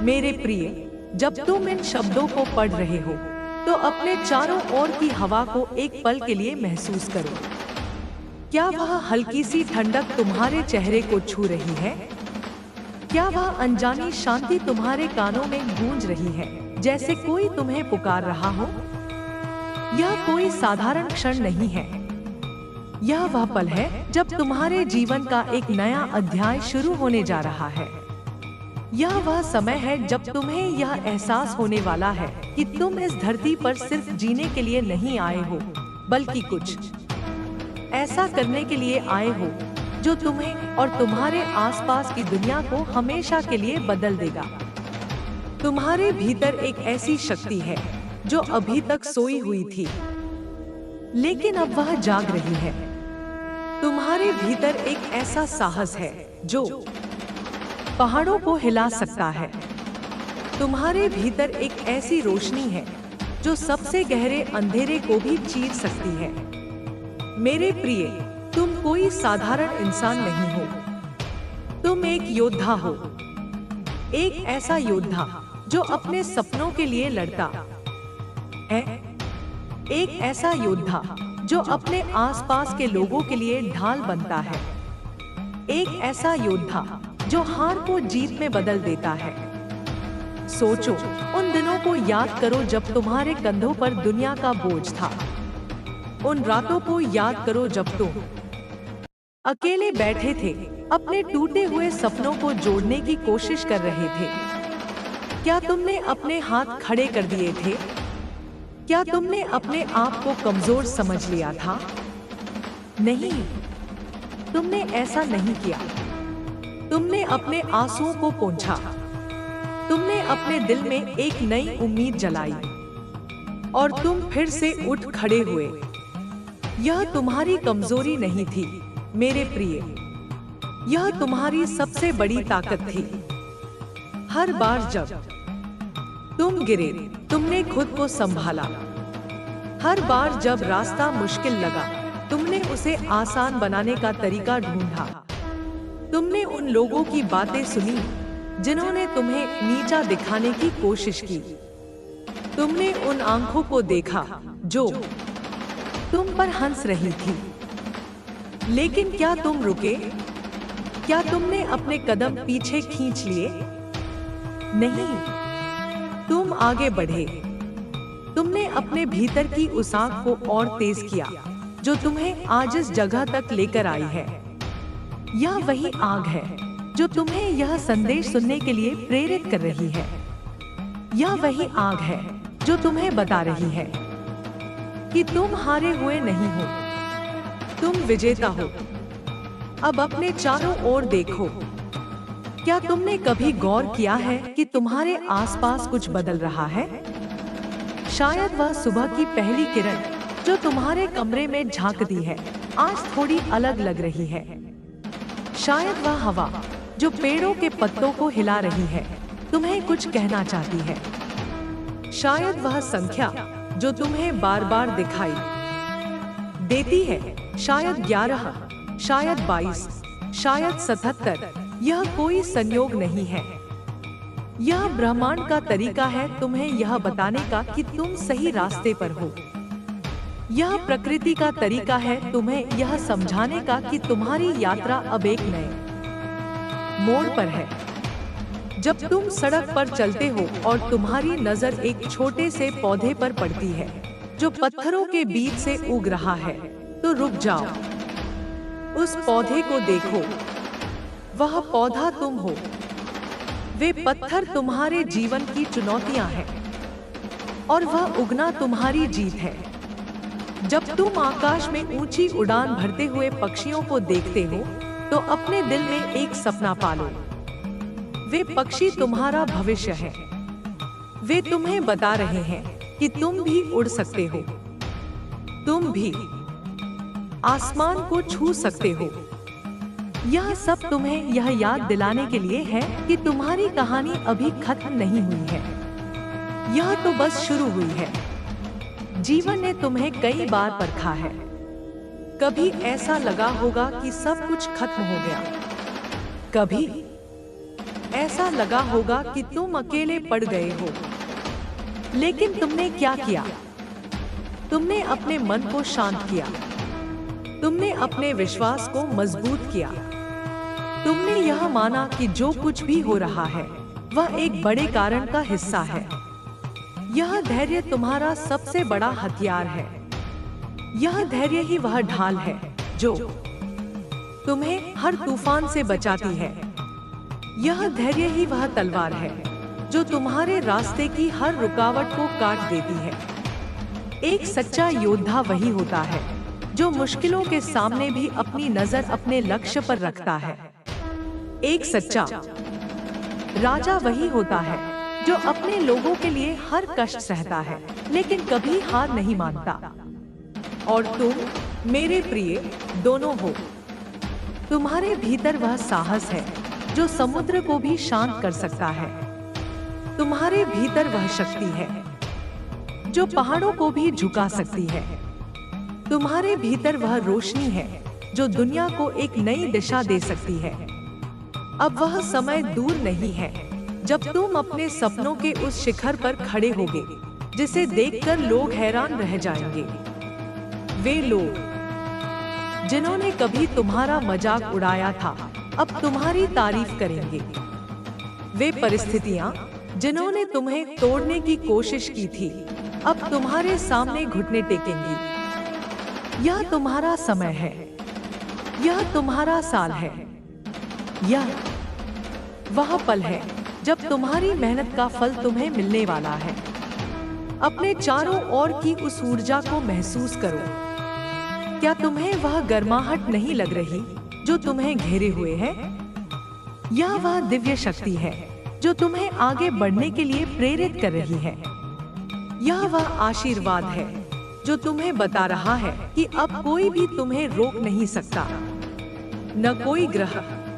मेरे प्रिय, जब तुम इन शब्दों को पढ़ रहे हो तो अपने चारों ओर की हवा को एक पल के लिए महसूस करो। क्या वह हल्की सी ठंडक तुम्हारे चेहरे को छू रही है? क्या वह अनजानी शांति तुम्हारे कानों में गूंज रही है, जैसे कोई तुम्हें पुकार रहा हो? यह कोई साधारण क्षण नहीं है। यह वह पल है जब तुम्हारे जीवन का एक नया अध्याय शुरू होने जा रहा है। यह वह समय है जब तुम्हें यह एहसास होने वाला है कि तुम इस धरती पर सिर्फ जीने के लिए नहीं आए हो, बल्कि कुछ ऐसा करने के लिए आए हो जो तुम्हें और तुम्हारे आसपास की दुनिया को हमेशा के लिए बदल देगा। तुम्हारे भीतर एक ऐसी शक्ति है जो अभी तक सोई हुई थी, लेकिन अब वह जाग रही है। तुम्हारे भीतर एक ऐसा साहस है जो पहाड़ों को हिला सकता है। तुम्हारे भीतर एक ऐसी रोशनी है जो सबसे गहरे अंधेरे को भी चीर सकती है। मेरे प्रिय, तुम कोई साधारण इंसान नहीं हो। तुम एक योद्धा हो, एक ऐसा योद्धा जो अपने सपनों के लिए लड़ता है, एक ऐसा योद्धा जो अपने आसपास के लोगों के लिए ढाल बनता है, एक ऐसा योद्धा जो हार को जीत में बदल देता है। सोचो, उन दिनों को याद करो जब तुम्हारे कंधों पर दुनिया का बोझ था। उन रातों को याद करो जब तुम अकेले बैठे थे, अपने टूटे हुए सपनों को जोड़ने की कोशिश कर रहे थे। क्या तुमने अपने हाथ खड़े कर दिए थे? क्या तुमने अपने आप को कमजोर समझ लिया था? नहीं, तुमने ऐसा नहीं किया। तुमने अपने आंसुओं को पोंछा। तुमने अपने दिल में एक नई उम्मीद जलाई और तुम फिर से उठ खड़े हुए। यह तुम्हारी कमजोरी नहीं थी मेरे प्रिय, यह तुम्हारी सबसे बड़ी ताकत थी। हर बार जब तुम गिरे, तुमने खुद को संभाला। हर बार जब रास्ता मुश्किल लगा, तुमने उसे आसान बनाने का तरीका ढूंढा। तुमने उन लोगों की बातें सुनी जिन्होंने तुम्हें नीचा दिखाने की कोशिश की। तुमने उन आंखों को देखा जो तुम पर हंस रही थी। लेकिन क्या तुम रुके? क्या तुमने अपने कदम पीछे खींच लिए? नहीं, तुम आगे बढ़े। तुमने अपने भीतर की उस आग को और तेज किया जो तुम्हें आज इस जगह तक लेकर आई है। यह वही आग है जो तुम्हें यह संदेश सुनने के लिए प्रेरित कर रही है। यह वही आग है जो तुम्हें बता रही है कि तुम हारे हुए नहीं हो, तुम विजेता हो। अब अपने चारों ओर देखो। क्या तुमने कभी गौर किया है कि तुम्हारे आसपास कुछ बदल रहा है? शायद वह सुबह की पहली किरण जो तुम्हारे कमरे में झांकती है, आज थोड़ी अलग लग रही है। शायद वह हवा जो पेड़ों के पत्तों को हिला रही है, तुम्हें कुछ कहना चाहती है। शायद वह संख्या जो तुम्हें बार बार दिखाई देती है, शायद 11, शायद 22, शायद 77, यह कोई संयोग नहीं है। यह ब्रह्मांड का तरीका है तुम्हें यह बताने का कि तुम सही रास्ते पर हो। यह प्रकृति का तरीका है तुम्हें यह समझाने का कि तुम्हारी यात्रा अब एक नए मोड़ पर है। जब तुम सड़क पर चलते हो और तुम्हारी नजर एक छोटे से पौधे पर पड़ती है जो पत्थरों के बीच से उग रहा है, तो रुक जाओ। उस पौधे को देखो। वह पौधा तुम हो। वे पत्थर तुम्हारे जीवन की चुनौतियां हैं और वह उगना तुम्हारी जीत है। जब तुम आकाश में ऊंची उड़ान भरते हुए पक्षियों को देखते हो, तो अपने दिल में एक सपना पालो। वे पक्षी तुम्हारा भविष्य है। वे तुम्हें बता रहे हैं कि तुम भी उड़ सकते हो। तुम भी आसमान को छू सकते हो। यह सब तुम्हें यह याद दिलाने के लिए है कि तुम्हारी कहानी अभी खत्म नहीं हुई है। यह तो बस शुरू हुई है। जीवन ने तुम्हें कई बार परखा है। कभी ऐसा लगा होगा कि सब कुछ खत्म हो गया। कभी ऐसा लगा होगा कि तुम अकेले पड़ गए हो। लेकिन तुमने क्या किया? तुमने अपने मन को शांत किया। तुमने अपने विश्वास को मजबूत किया। तुमने यह माना कि जो कुछ भी हो रहा है वह एक बड़े कारण का हिस्सा है। यह धैर्य तुम्हारा सबसे बड़ा हथियार है। यह धैर्य ही वह ढाल है जो तुम्हें हर तूफान से बचाती है। यह धैर्य ही वह तलवार है जो तुम्हारे रास्ते की हर रुकावट को काट देती है। एक सच्चा योद्धा वही होता है जो मुश्किलों के सामने भी अपनी नजर अपने लक्ष्य पर रखता है। एक सच्चा राजा वही होता है जो अपने लोगों के लिए हर कष्ट सहता है लेकिन कभी हार नहीं मानता। और तुम मेरे प्रिय दोनों हो। तुम्हारे भीतर वह साहस है जो समुद्र को भी शांत कर सकता है। तुम्हारे भीतर वह शक्ति है जो पहाड़ों को भी झुका सकती है। तुम्हारे भीतर वह रोशनी है जो दुनिया को एक नई दिशा दे सकती है। अब वह समय दूर नहीं है जब तुम अपने सपनों के उस शिखर पर खड़े होगे जिसे देखकर लोग हैरान रह जाएंगे। वे लोग जिन्होंने कभी तुम्हारा मजाक उड़ाया था अब तुम्हारी तारीफ करेंगे। वे परिस्थितियां जिन्होंने तुम्हें तोड़ने की कोशिश की थी अब तुम्हारे सामने घुटने टेकेंगी। यह तुम्हारा समय है। यह तुम्हारा साल है। यह वह पल है जब तुम्हारी मेहनत का फल तुम्हें मिलने वाला है। अपने चारों ओर की उस ऊर्जा को महसूस करो। क्या तुम्हें वह गर्माहट नहीं लग रही जो तुम्हें घेरे हुए है? यह वह दिव्य शक्ति है जो तुम्हें आगे बढ़ने के लिए प्रेरित कर रही है। यह वह आशीर्वाद है जो तुम्हें बता रहा है कि अब कोई भी तुम्हें रोक नहीं सकता। न कोई ग्रह,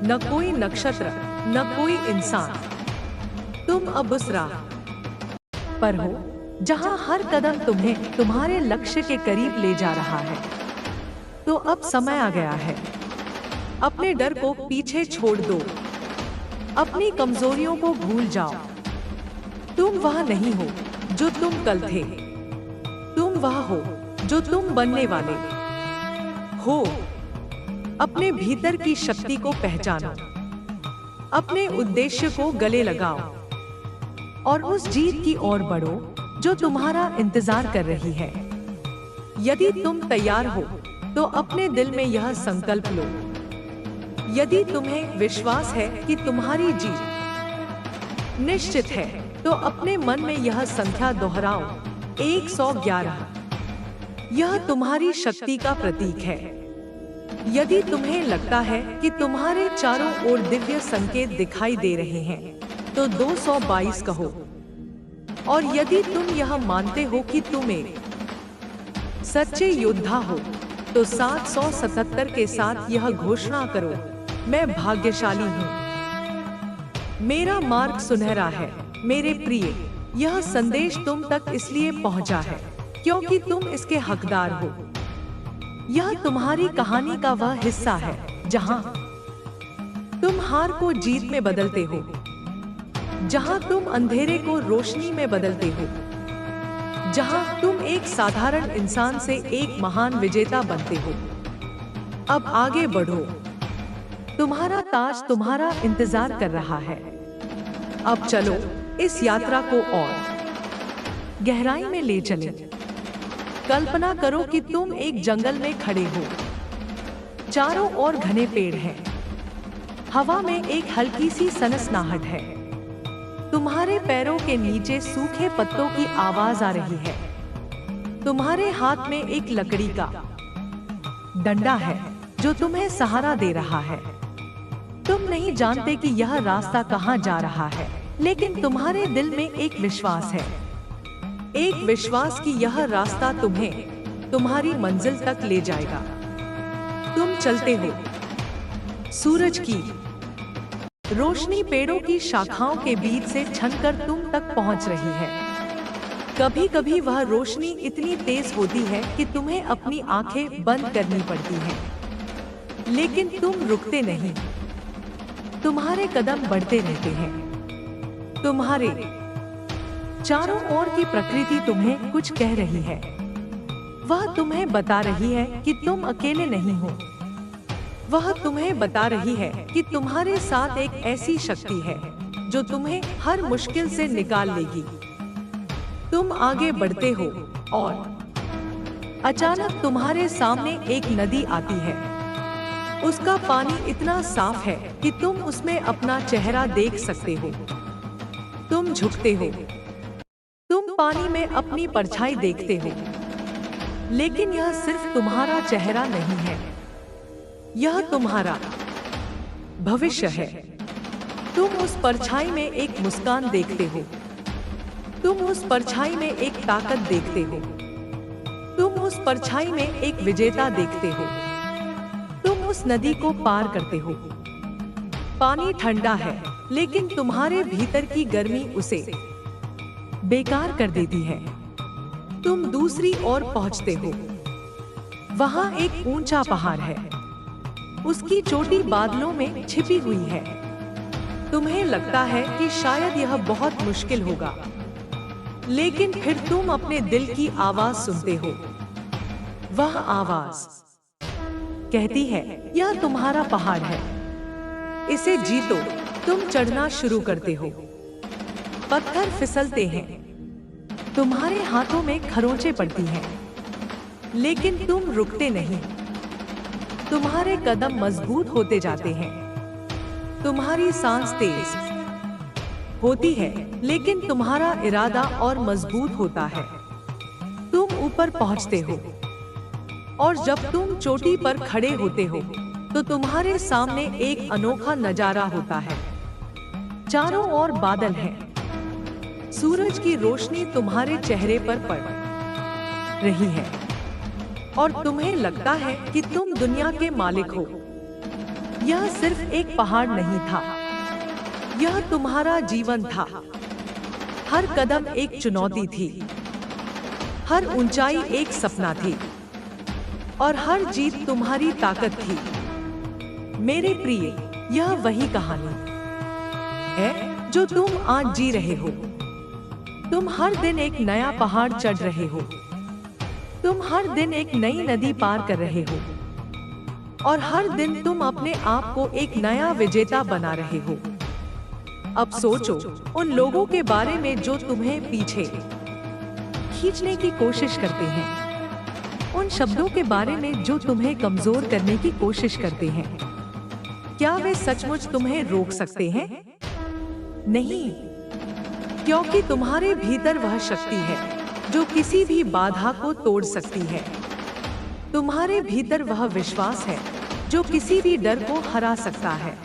न कोई नक्षत्र, न कोई इंसान। तुम अब उस राह पर हो जहां हर कदम तुम्हें तुम्हारे लक्ष्य के करीब ले जा रहा है। तो अब समय आ गया है। अपने डर को पीछे छोड़ दो। अपनी कमजोरियों को भूल जाओ। तुम वह नहीं हो जो तुम कल थे। तुम वह हो जो तुम बनने वाले हो। अपने भीतर की शक्ति को पहचानो। अपने उद्देश्य को गले लगाओ और उस जीत की ओर बढ़ो जो तुम्हारा इंतजार कर रही है। यदि तुम तैयार हो तो अपने दिल में यह संकल्प लो। यदि तुम्हें विश्वास है कि तुम्हारी जीत निश्चित है तो अपने मन में यह संख्या दोहराओ, 111। यह तुम्हारी शक्ति का प्रतीक है। यदि तुम्हें लगता है कि तुम्हारे चारों ओर दिव्य संकेत दिखाई दे रहे हैं तो 222 कहो। और यदि तुम यह मानते हो कि तुम एक सच्चे योद्धा हो तो 777 के साथ यह घोषणा करो, मैं भाग्यशाली हूँ। मेरा मार्ग सुनहरा है। मेरे प्रिय, यह संदेश तुम तक इसलिए पहुँचा है क्योंकि तुम इसके हकदार हो। यह तुम्हारी कहानी का वह हिस्सा है जहाँ तुम हार को जीत में बदलते हो, जहाँ तुम अंधेरे को रोशनी में बदलते हो, जहाँ तुम एक साधारण इंसान से एक महान विजेता बनते हो। अब आगे बढ़ो। तुम्हारा ताज तुम्हारा इंतजार कर रहा है। अब चलो इस यात्रा को और गहराई में ले चलें। कल्पना करो कि तुम एक जंगल में खड़े हो। चारों ओर घने पेड़ हैं। हवा में एक हल्की सी सनसनाहट है। तुम्हारे पैरों के नीचे सूखे पत्तों की आवाज आ रही है। तुम्हारे हाथ में एक लकड़ी का डंडा है जो तुम्हें सहारा दे रहा है। तुम नहीं जानते कि यह रास्ता कहाँ जा रहा है, लेकिन तुम्हारे दिल में एक विश्वास है। एक विश्वास कि यह रास्ता तुम्हें तुम्हारी मंजिल तक ले जाएगा। तुम चलते हो। सूरज की रोशनी पेड़ों की शाखाओं के बीच से छनकर तुम तक पहुंच रही है। कभी कभी वह रोशनी इतनी तेज होती है कि तुम्हें अपनी आंखें बंद करनी पड़ती हैं, लेकिन तुम रुकते नहीं। तुम्हारे कदम बढ़ते रहते हैं। तुम्हारे चारों ओर की प्रकृति तुम्हें कुछ कह रही है। वह तुम्हें बता रही है कि तुम अकेले नहीं हो। वह तुम्हें बता रही है कि तुम्हारे साथ एक ऐसी शक्ति है जो तुम्हें हर मुश्किल से निकाल लेगी। तुम आगे बढ़ते हो और अचानक तुम्हारे सामने एक नदी आती है। उसका पानी इतना साफ है कि तुम उसमें अपना चेहरा देख सकते हो। तुम झुकते हो। तुम पानी में अपनी परछाई देखते हो। लेकिन यह सिर्फ तुम्हारा चेहरा नहीं है, यह तुम्हारा भविष्य है। तुम उस परछाई में एक मुस्कान देखते हो। तुम उस परछाई में एक ताकत देखते हो। तुम उस परछाई में एक विजेता देखते हो। तुम उस नदी को पार करते हो। पानी ठंडा है, लेकिन तुम्हारे भीतर की गर्मी उसे बेकार कर देती है। तुम दूसरी ओर पहुंचते हो। वहां एक ऊंचा पहाड़ है। उसकी चोटी बादलों में छिपी हुई है। तुम्हें लगता है कि शायद यह बहुत मुश्किल होगा, लेकिन फिर तुम अपने दिल की आवाज सुनते हो। वह आवाज कहती है, यह तुम्हारा पहाड़ है, इसे जीतो। तुम चढ़ना शुरू करते हो। पत्थर फिसलते हैं, तुम्हारे हाथों में खरोंचें पड़ती हैं, लेकिन तुम रुकते नहीं। तुम्हारे कदम मजबूत होते जाते हैं। तुम्हारी सांस तेज होती है, लेकिन तुम्हारा इरादा और मजबूत होता है। तुम ऊपर पहुंचते हो, और जब तुम चोटी पर खड़े होते हो तो तुम्हारे सामने एक अनोखा नजारा होता है। चारों ओर बादल हैं। सूरज की रोशनी तुम्हारे चेहरे पर पड़ रही है, और तुम्हें लगता है कि तुम दुनिया के मालिक हो। यह सिर्फ एक पहाड़ नहीं था, यह तुम्हारा जीवन था। हर कदम एक चुनौती थी, हर ऊंचाई एक सपना थी, और हर जीत तुम्हारी ताकत थी। मेरे प्रिय, यह वही कहानी है जो तुम आज जी रहे हो। तुम हर दिन एक नया पहाड़ चढ़ रहे हो। तुम हर दिन एक नई नदी पार कर रहे हो, और हर दिन तुम अपने आप को एक नया विजेता बना रहे हो। अब सोचो उन लोगों के बारे में जो तुम्हें पीछे खींचने की कोशिश करते हैं, उन शब्दों के बारे में जो तुम्हें कमजोर करने की कोशिश करते हैं। क्या वे सचमुच तुम्हें रोक सकते हैं? नहीं, क्योंकि तुम्हारे भीतर वह शक्ति है जो किसी भी बाधा को तोड़ सकती है। तुम्हारे भीतर वह विश्वास है जो किसी भी डर को हरा सकता है।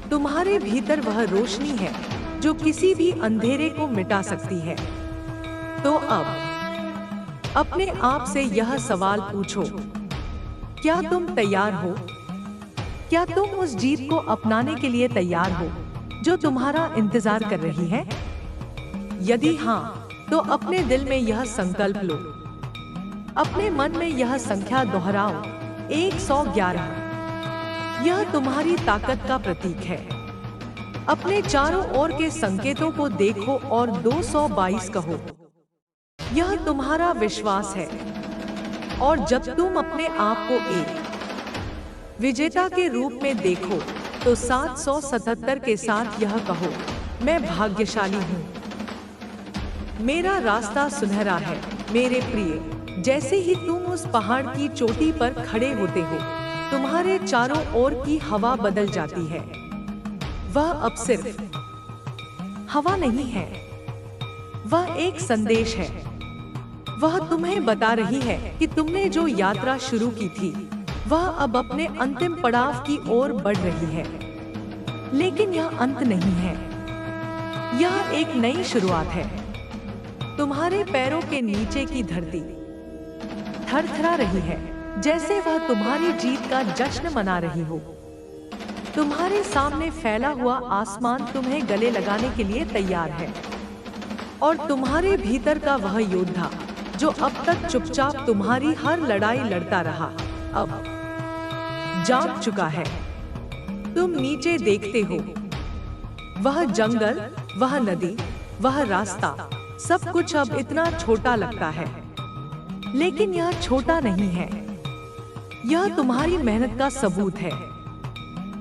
तुम्हारे भीतर वह रोशनी है जो किसी भी अंधेरे को मिटा सकती है। तो अब अपने आप से यह सवाल पूछो, क्या तुम तैयार हो? क्या तुम उस जीत को अपनाने के लिए तैयार हो जो तुम्हारा इंतजार कर रही है? यदि हाँ, तो अपने दिल में यह संकल्प लो, अपने मन में यह संख्या दोहराओ, 111। यह तुम्हारी ताकत का प्रतीक है। अपने चारों ओर के संकेतों को देखो और 222 कहो। यह तुम्हारा विश्वास है। और जब तुम अपने आप को एक विजेता के रूप में देखो तो 777 के साथ यह कहो, मैं भाग्यशाली हूँ, मेरा रास्ता सुनहरा है। मेरे प्रिय, जैसे ही तुम उस पहाड़ की चोटी पर खड़े होते हो, तुम्हारे चारों ओर की हवा बदल जाती है। वह अब सिर्फ हवा नहीं है, वह एक संदेश है। वह तुम्हें बता रही है कि तुमने जो यात्रा शुरू की थी, वह अब अपने अंतिम पड़ाव की ओर बढ़ रही है। लेकिन यह अंत नहीं है, यह एक नई शुरुआत है। तुम्हारे पैरों के नीचे की धरती थरथरा रही है, जैसे वह तुम्हारी जीत का जश्न मना रही हो। तुम्हारे सामने फैला हुआ आसमान तुम्हें गले लगाने के लिए तैयार है, और तुम्हारे भीतर का वह योद्धा जो अब तक चुपचाप तुम्हारी हर लड़ाई लड़ता रहा, अब जाग चुका है। तुम नीचे देखते हो, वह जंगल, वह नदी, वह रास्ता, सब कुछ अब इतना छोटा लगता है। लेकिन यह छोटा नहीं है। यह तुम्हारी मेहनत का सबूत है।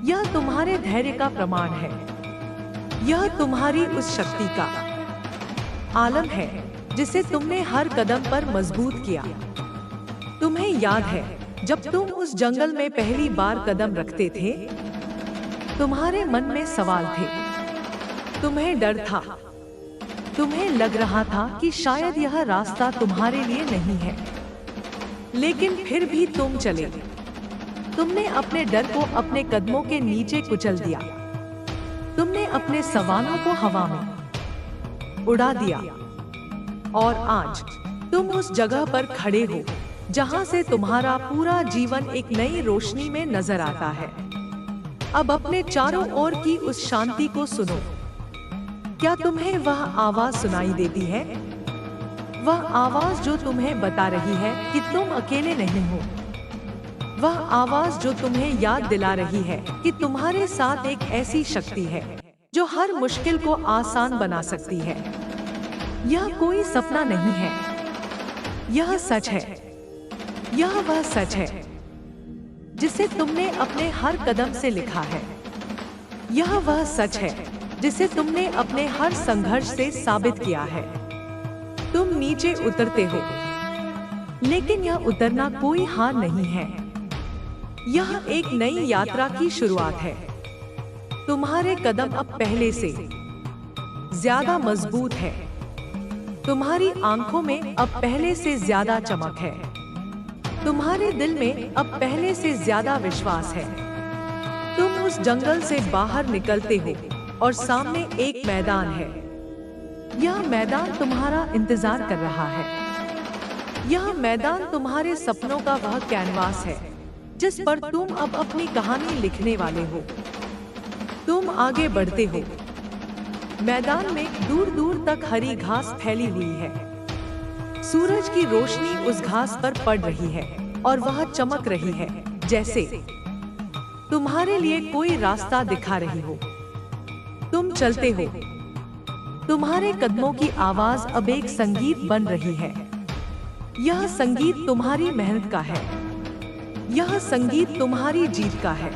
यह तुम्हारे धैर्य का प्रमाण है। यह तुम्हारी उस शक्ति का आलम है जिसे तुमने हर कदम पर मजबूत किया। तुम्हें याद है जब तुम उस जंगल में पहली बार कदम रखते थे, तुम्हारे मन में सवाल थे, तुम्हें डर था, तुम्हें लग रहा था कि शायद यह रास्ता तुम्हारे लिए नहीं है। लेकिन फिर भी तुम चले। तुमने अपने डर को अपने कदमों के नीचे कुचल दिया। तुमने अपने सवालों को हवा में उड़ा दिया। और आज तुम उस जगह पर खड़े हो जहां से तुम्हारा पूरा जीवन एक नई रोशनी में नजर आता है। अब अपने चारों ओर की उस शांति को सुनो। क्या तुम्हें वह आवाज सुनाई देती है? वह आवाज जो तुम्हें बता रही है कि तुम अकेले नहीं हो। वह आवाज जो तुम्हें याद दिला रही है कि तुम्हारे साथ एक ऐसी शक्ति है जो हर मुश्किल को आसान बना सकती है। यह कोई सपना नहीं है, यह सच है। यह वह सच है जिसे तुमने अपने हर कदम से लिखा है। यह वह सच है जिसे तुमने अपने हर संघर्ष से साबित किया है। तुम नीचे उतरते हो, लेकिन यह उतरना कोई हार नहीं है। यह एक नई यात्रा की शुरुआत है। तुम्हारे कदम अब पहले से ज्यादा मजबूत है। तुम्हारी आंखों में अब पहले से ज्यादा चमक है। तुम्हारे दिल में अब पहले से ज्यादा विश्वास है। तुम उस जंगल से बाहर निकलते हो और सामने एक मैदान है। यह मैदान तुम्हारा इंतजार कर रहा है। यह मैदान तुम्हारे सपनों का वह कैनवास है जिस पर तुम अब अपनी कहानी लिखने वाले हो। तुम आगे बढ़ते हो। मैदान में दूर दूर तक हरी घास फैली हुई है। सूरज की रोशनी उस घास पर पड़ रही है और वह चमक रही है जैसे तुम्हारे लिए कोई रास्ता दिखा रही हो। तुम चलते हो। तुम्हारे कदमों की आवाज अब एक संगीत बन रही है। यह संगीत तुम्हारी मेहनत का है। यह संगीत तुम्हारी जीत का है।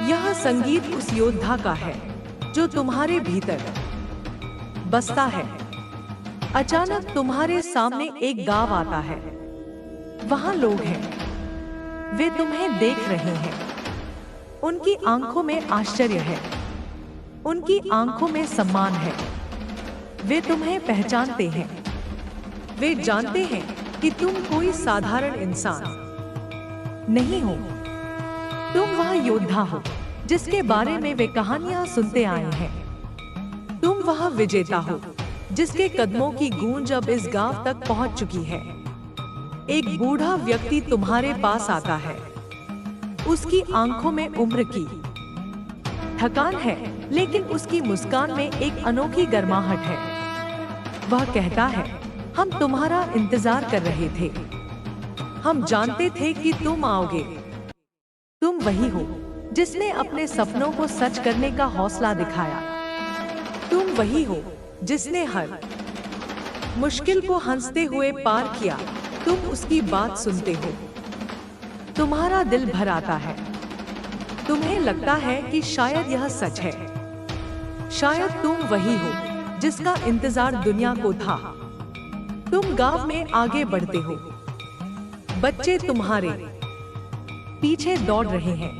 यह संगीत उस योद्धा का है जो तुम्हारे भीतर बसता है। अचानक तुम्हारे सामने एक गांव आता है। वहां लोग हैं। वे तुम्हें देख रहे हैं। उनकी आंखों में आश्चर्य है। उनकी आंखों में सम्मान है। वे तुम्हें पहचानते हैं। वे जानते हैं कि तुम कोई साधारण इंसान नहीं हो। तुम वह योद्धा हो जिसके बारे में वे कहानियां सुनते आए हैं। तुम वह विजेता हो जिसके कदमों की गूंज अब इस गांव तक पहुंच चुकी है। एक बूढ़ा व्यक्ति तुम्हारे पास आता है। उसकी आंखों में उम्र की थकान है, लेकिन उसकी मुस्कान में एक अनोखी गर्माहट है। वह कहता है, हम तुम्हारा इंतजार कर रहे थे। हम जानते थे कि तुम आओगे। तुम वही हो जिसने अपने सपनों को सच करने का हौसला दिखाया। तुम वही हो जिसने हर मुश्किल को हंसते हुए पार किया। तुम उसकी बात सुनते हो। तुम्हारा दिल भर आता है। तुम्हें लगता है कि शायद यह सच है। शायद तुम वही हो जिसका इंतजार दुनिया को था। तुम गांव में आगे बढ़ते हो। बच्चे तुम्हारे पीछे दौड़ रहे हैं।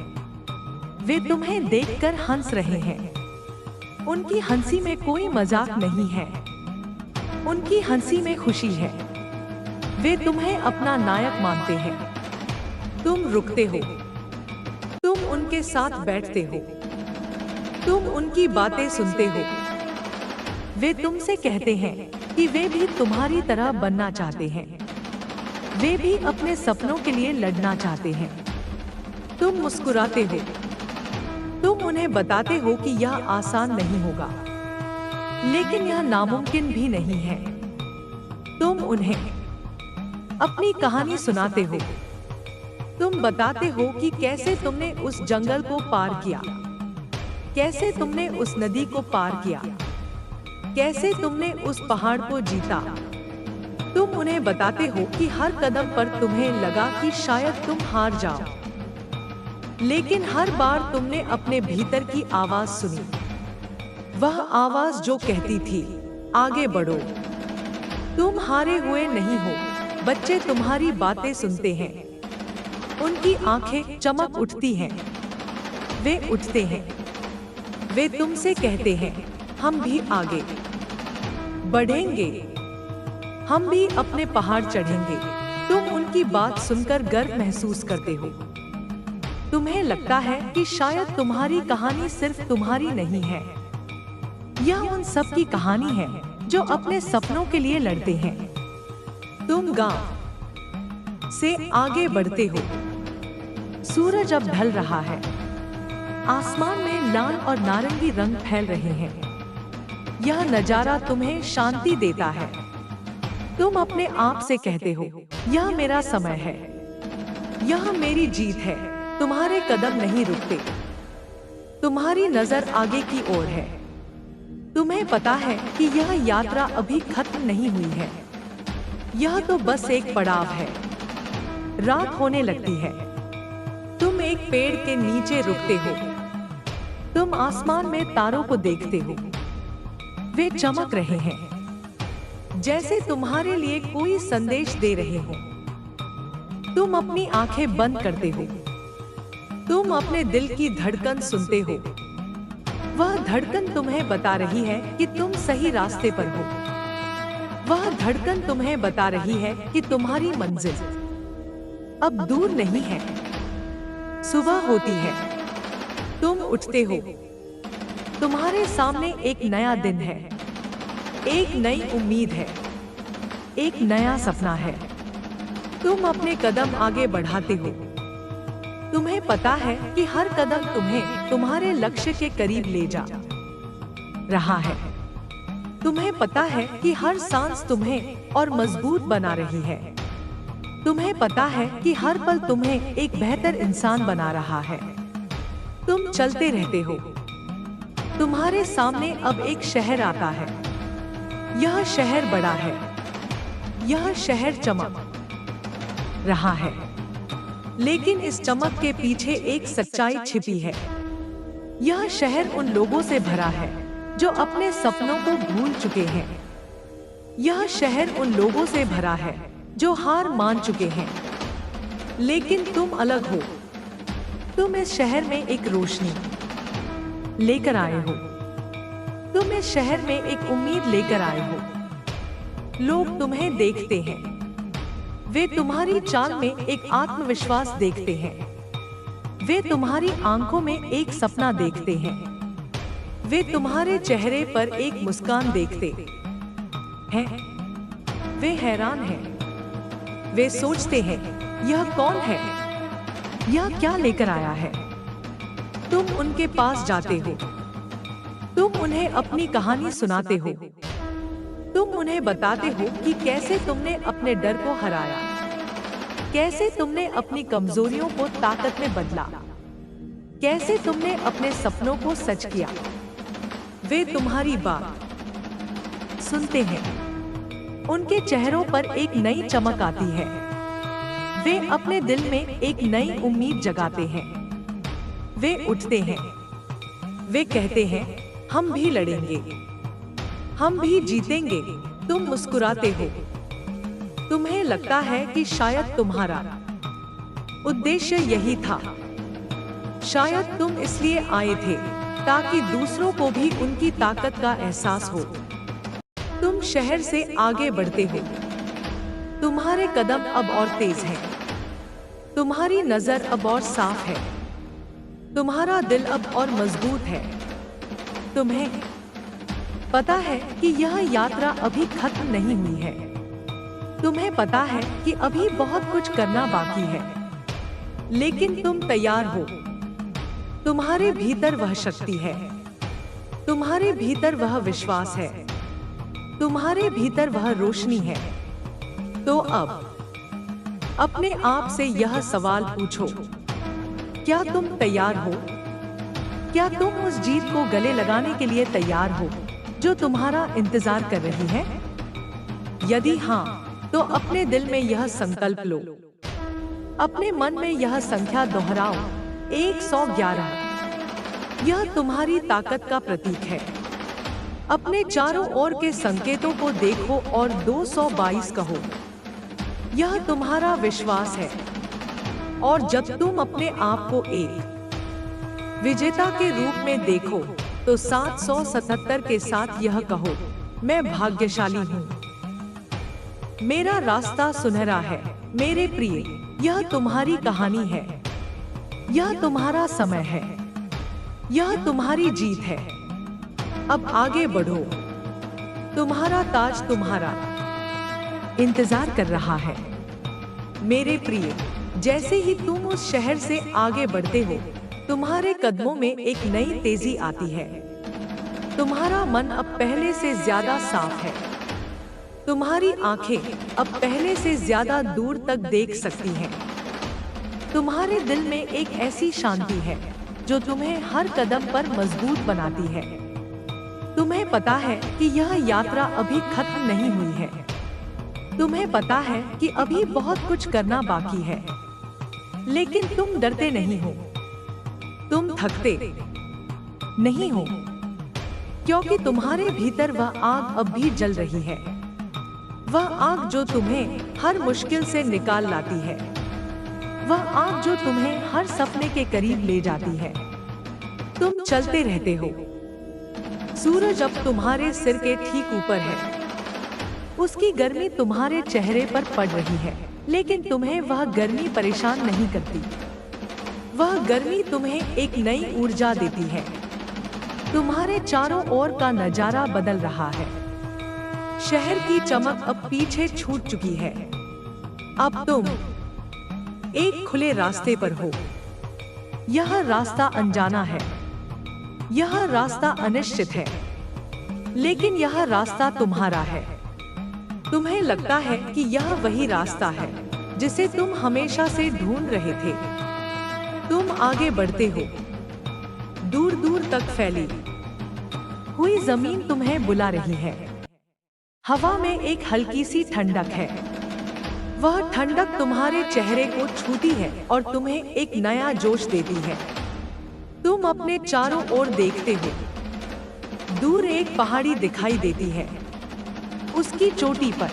वे तुम्हें देखकर हंस रहे हैं। उनकी हंसी में कोई मजाक नहीं है। उनकी हंसी में खुशी है। वे तुम्हें अपना नायक मानते हैं। तुम रुकते हो। तुम उनके साथ बैठते हो। तुम उनकी बातें सुनते हो। वे तुमसे कहते हैं कि वे भी तुम्हारी तरह बनना चाहते हैं। वे भी अपने सपनों के लिए लड़ना चाहते हैं। तुम मुस्कुराते हो। तुम उन्हें बताते हो कि यह आसान नहीं होगा, लेकिन यह नामुमकिन भी नहीं है। तुम उन्हें अपनी कहानी सुनाते हो। तुम बताते हो कि कैसे तुमने उस जंगल को पार किया, कैसे तुमने उस नदी को पार किया, कैसे तुमने उस पहाड़ को जीता। तुम उन्हें बताते हो कि हर कदम पर तुम्हें लगा कि शायद तुम हार जाओ, लेकिन हर बार तुमने अपने भीतर की आवाज सुनी, वह आवाज जो कहती थी आगे बढ़ो, तुम हारे हुए नहीं हो। बच्चे तुम्हारी बातें सुनते हैं, उनकी आंखें चमक उठती हैं, वे उठते हैं, वे तुमसे कहते हैं हम भी आगे बढ़ेंगे, हम भी अपने पहाड़ चढ़ेंगे। तुम उनकी बात सुनकर गर्व महसूस करते हो। तुम्हें लगता है कि शायद तुम्हारी कहानी सिर्फ तुम्हारी नहीं है, यह उन सब की कहानी है जो अपने सपनों के लिए लड़ते हैं। तुम गांव से आगे बढ़ते हो। सूरज अब ढल रहा है, आसमान में लाल और नारंगी रंग फैल रहे हैं। यह नजारा तुम्हें शांति देता है। तुम अपने आप से कहते हो यह मेरा समय है, यह मेरी जीत है। तुम्हारे कदम नहीं रुकते, तुम्हारी नजर आगे की ओर है। तुम्हें पता है कि यह यात्रा अभी खत्म नहीं हुई है, यह तो बस एक पड़ाव है। रात होने लगती है, तुम एक पेड़ के नीचे रुकते हो। तुम आसमान में तारों को देखते हो, वे चमक रहे हैं जैसे तुम्हारे लिए कोई संदेश दे रहे हो। तुम अपनी आंखें बंद करते हो, तुम अपने दिल की धड़कन सुनते हो। वह धड़कन तुम्हें बता रही है कि तुम सही रास्ते पर हो। वह धड़कन तुम्हें बता रही है कि तुम्हारी मंजिल अब दूर नहीं है। सुबह होती है, तुम उठते हो। तुम्हारे सामने एक नया दिन है, एक नई उम्मीद है, एक नया सपना है। तुम अपने कदम आगे बढ़ाते हो। तुम्हें पता है कि हर कदम तुम्हें तुम्हारे लक्ष्य के करीब ले जा रहा है। तुम्हें पता है कि हर सांस तुम्हें और मजबूत बना रही है। तुम्हें पता है कि हर पल तुम्हें एक बेहतर इंसान बना रहा है। तुम चलते रहते हो। तुम्हारे सामने अब एक शहर आता है। यह शहर बड़ा है, यह शहर चमक रहा है, लेकिन इस चमक के पीछे एक सच्चाई छिपी है। यह शहर उन लोगों से भरा है जो अपने सपनों को भूल चुके हैं। यह शहर उन लोगों से भरा है जो हार मान चुके हैं। लेकिन तुम अलग हो। तुम इस शहर में एक रोशनी लेकर आए हो। तुम इस शहर में एक उम्मीद लेकर आए हो। लोग तुम्हें देखते हैं, वे तुम्हारी चाल में एक आत्मविश्वास देखते हैं। वे तुम्हारी आंखों में एक सपना देखते हैं। वे तुम्हारे चेहरे पर एक मुस्कान देखते हैं। वे हैरान हैं। वे सोचते हैं यह कौन है, यह क्या लेकर आया है। तुम उनके पास जाते हो। तुम उन्हें अपनी कहानी सुनाते हो। तुम उन्हें बताते हो कि कैसे तुमने अपने डर को हराया, कैसे तुमने अपनी कमजोरियों को ताकत में बदला, कैसे तुमने अपने सपनों को सच किया। वे तुम्हारी बात सुनते हैं। उनके चेहरों पर एक नई चमक आती है। वे अपने दिल में एक नई उम्मीद जगाते हैं। वे उठते हैं। वे कहते हैं हम भी लड़ेंगे, हम भी जीतेंगे। तुम मुस्कुराते हो। तुम्हें लगता है कि शायद तुम्हारा उद्देश्य यही था। शायद तुम इसलिए आए थे ताकि दूसरों को भी उनकी ताकत का एहसास हो। तुम शहर से आगे बढ़ते हो। तुम्हारे कदम अब और तेज हैं। तुम्हारी नजर अब और साफ है। तुम्हारा दिल अब और मजबूत है। तुम्हें पता है कि यह यात्रा अभी खत्म नहीं हुई है। तुम्हें पता है कि अभी बहुत कुछ करना बाकी है, लेकिन तुम तैयार हो। तुम्हारे भीतर वह शक्ति है, तुम्हारे भीतर वह विश्वास है, तुम्हारे भीतर वह रोशनी है। तो अब अपने आप से यह सवाल पूछो, क्या तुम तैयार हो? क्या तुम उस जीत को गले लगाने के लिए तैयार हो जो तुम्हारा इंतजार कर रही है? यदि हाँ, तो अपने दिल में यह संकल्प लो, अपने मन में यह संख्या दोहराओ, 111। यह तुम्हारी ताकत का प्रतीक है। अपने चारों ओर के संकेतों को देखो और 222 कहो। यह तुम्हारा विश्वास है। और जब तुम अपने आप को एक विजेता के रूप में देखो, तो 777 के साथ यह कहो, मैं भाग्यशाली हूँ। मेरा रास्ता सुनहरा है। मेरे प्रिय, यह तुम्हारी कहानी है। यह तुम्हारा समय है। यह तुम्हारी जीत है। अब आगे बढ़ो। तुम्हारा ताज तुम्हारा इंतजार कर रहा है। मेरे प्रिय, जैसे ही तुम उस शहर से आगे बढ़ते हो, तुम्हारे कदमों में एक नई तेजी आती है। तुम्हारा मन अब पहले से ज्यादा साफ है। तुम्हारी आंखें अब पहले से ज्यादा दूर तक देख सकती हैं। तुम्हारे दिल में एक ऐसी शांति है जो तुम्हें हर कदम पर मजबूत बनाती है। तुम्हें पता है कि यह यात्रा अभी खत्म नहीं हुई है। तुम्हें पता है कि अभी बहुत कुछ करना बाकी है, लेकिन तुम डरते नहीं हो। तुम थकते नहीं हो, क्योंकि तुम्हारे भीतर वह आग अब भी जल रही है। वह आग जो तुम्हें हर मुश्किल से निकाल लाती है। वह आग जो तुम्हें हर सपने के करीब ले जाती है। तुम चलते रहते हो। सूरज अब तुम्हारे सिर के ठीक ऊपर है। उसकी गर्मी तुम्हारे चेहरे पर पड़ रही है, लेकिन तुम्हें वह गर्मी परेशान नहीं करती। वह गर्मी तुम्हें एक नई ऊर्जा देती है। तुम्हारे चारों ओर का नजारा बदल रहा है। शहर की चमक अब पीछे छूट चुकी है। अब तुम एक खुले रास्ते पर हो। यह रास्ता अनजाना है। यह रास्ता अनिश्चित है, लेकिन यह रास्ता तुम्हारा है। तुम्हें लगता है कि यह वही रास्ता है जिसे तुम हमेशा से ढूंढ रहे थे। तुम आगे बढ़ते हो। दूर दूर तक फैली हुई जमीन तुम्हें बुला रही है। हवा में एक हल्की सी ठंडक है। वह ठंडक तुम्हारे चेहरे को छूती है और तुम्हें एक नया जोश देती है। तुम अपने चारों ओर देखते हो। दूर एक पहाड़ी दिखाई देती है। उसकी चोटी पर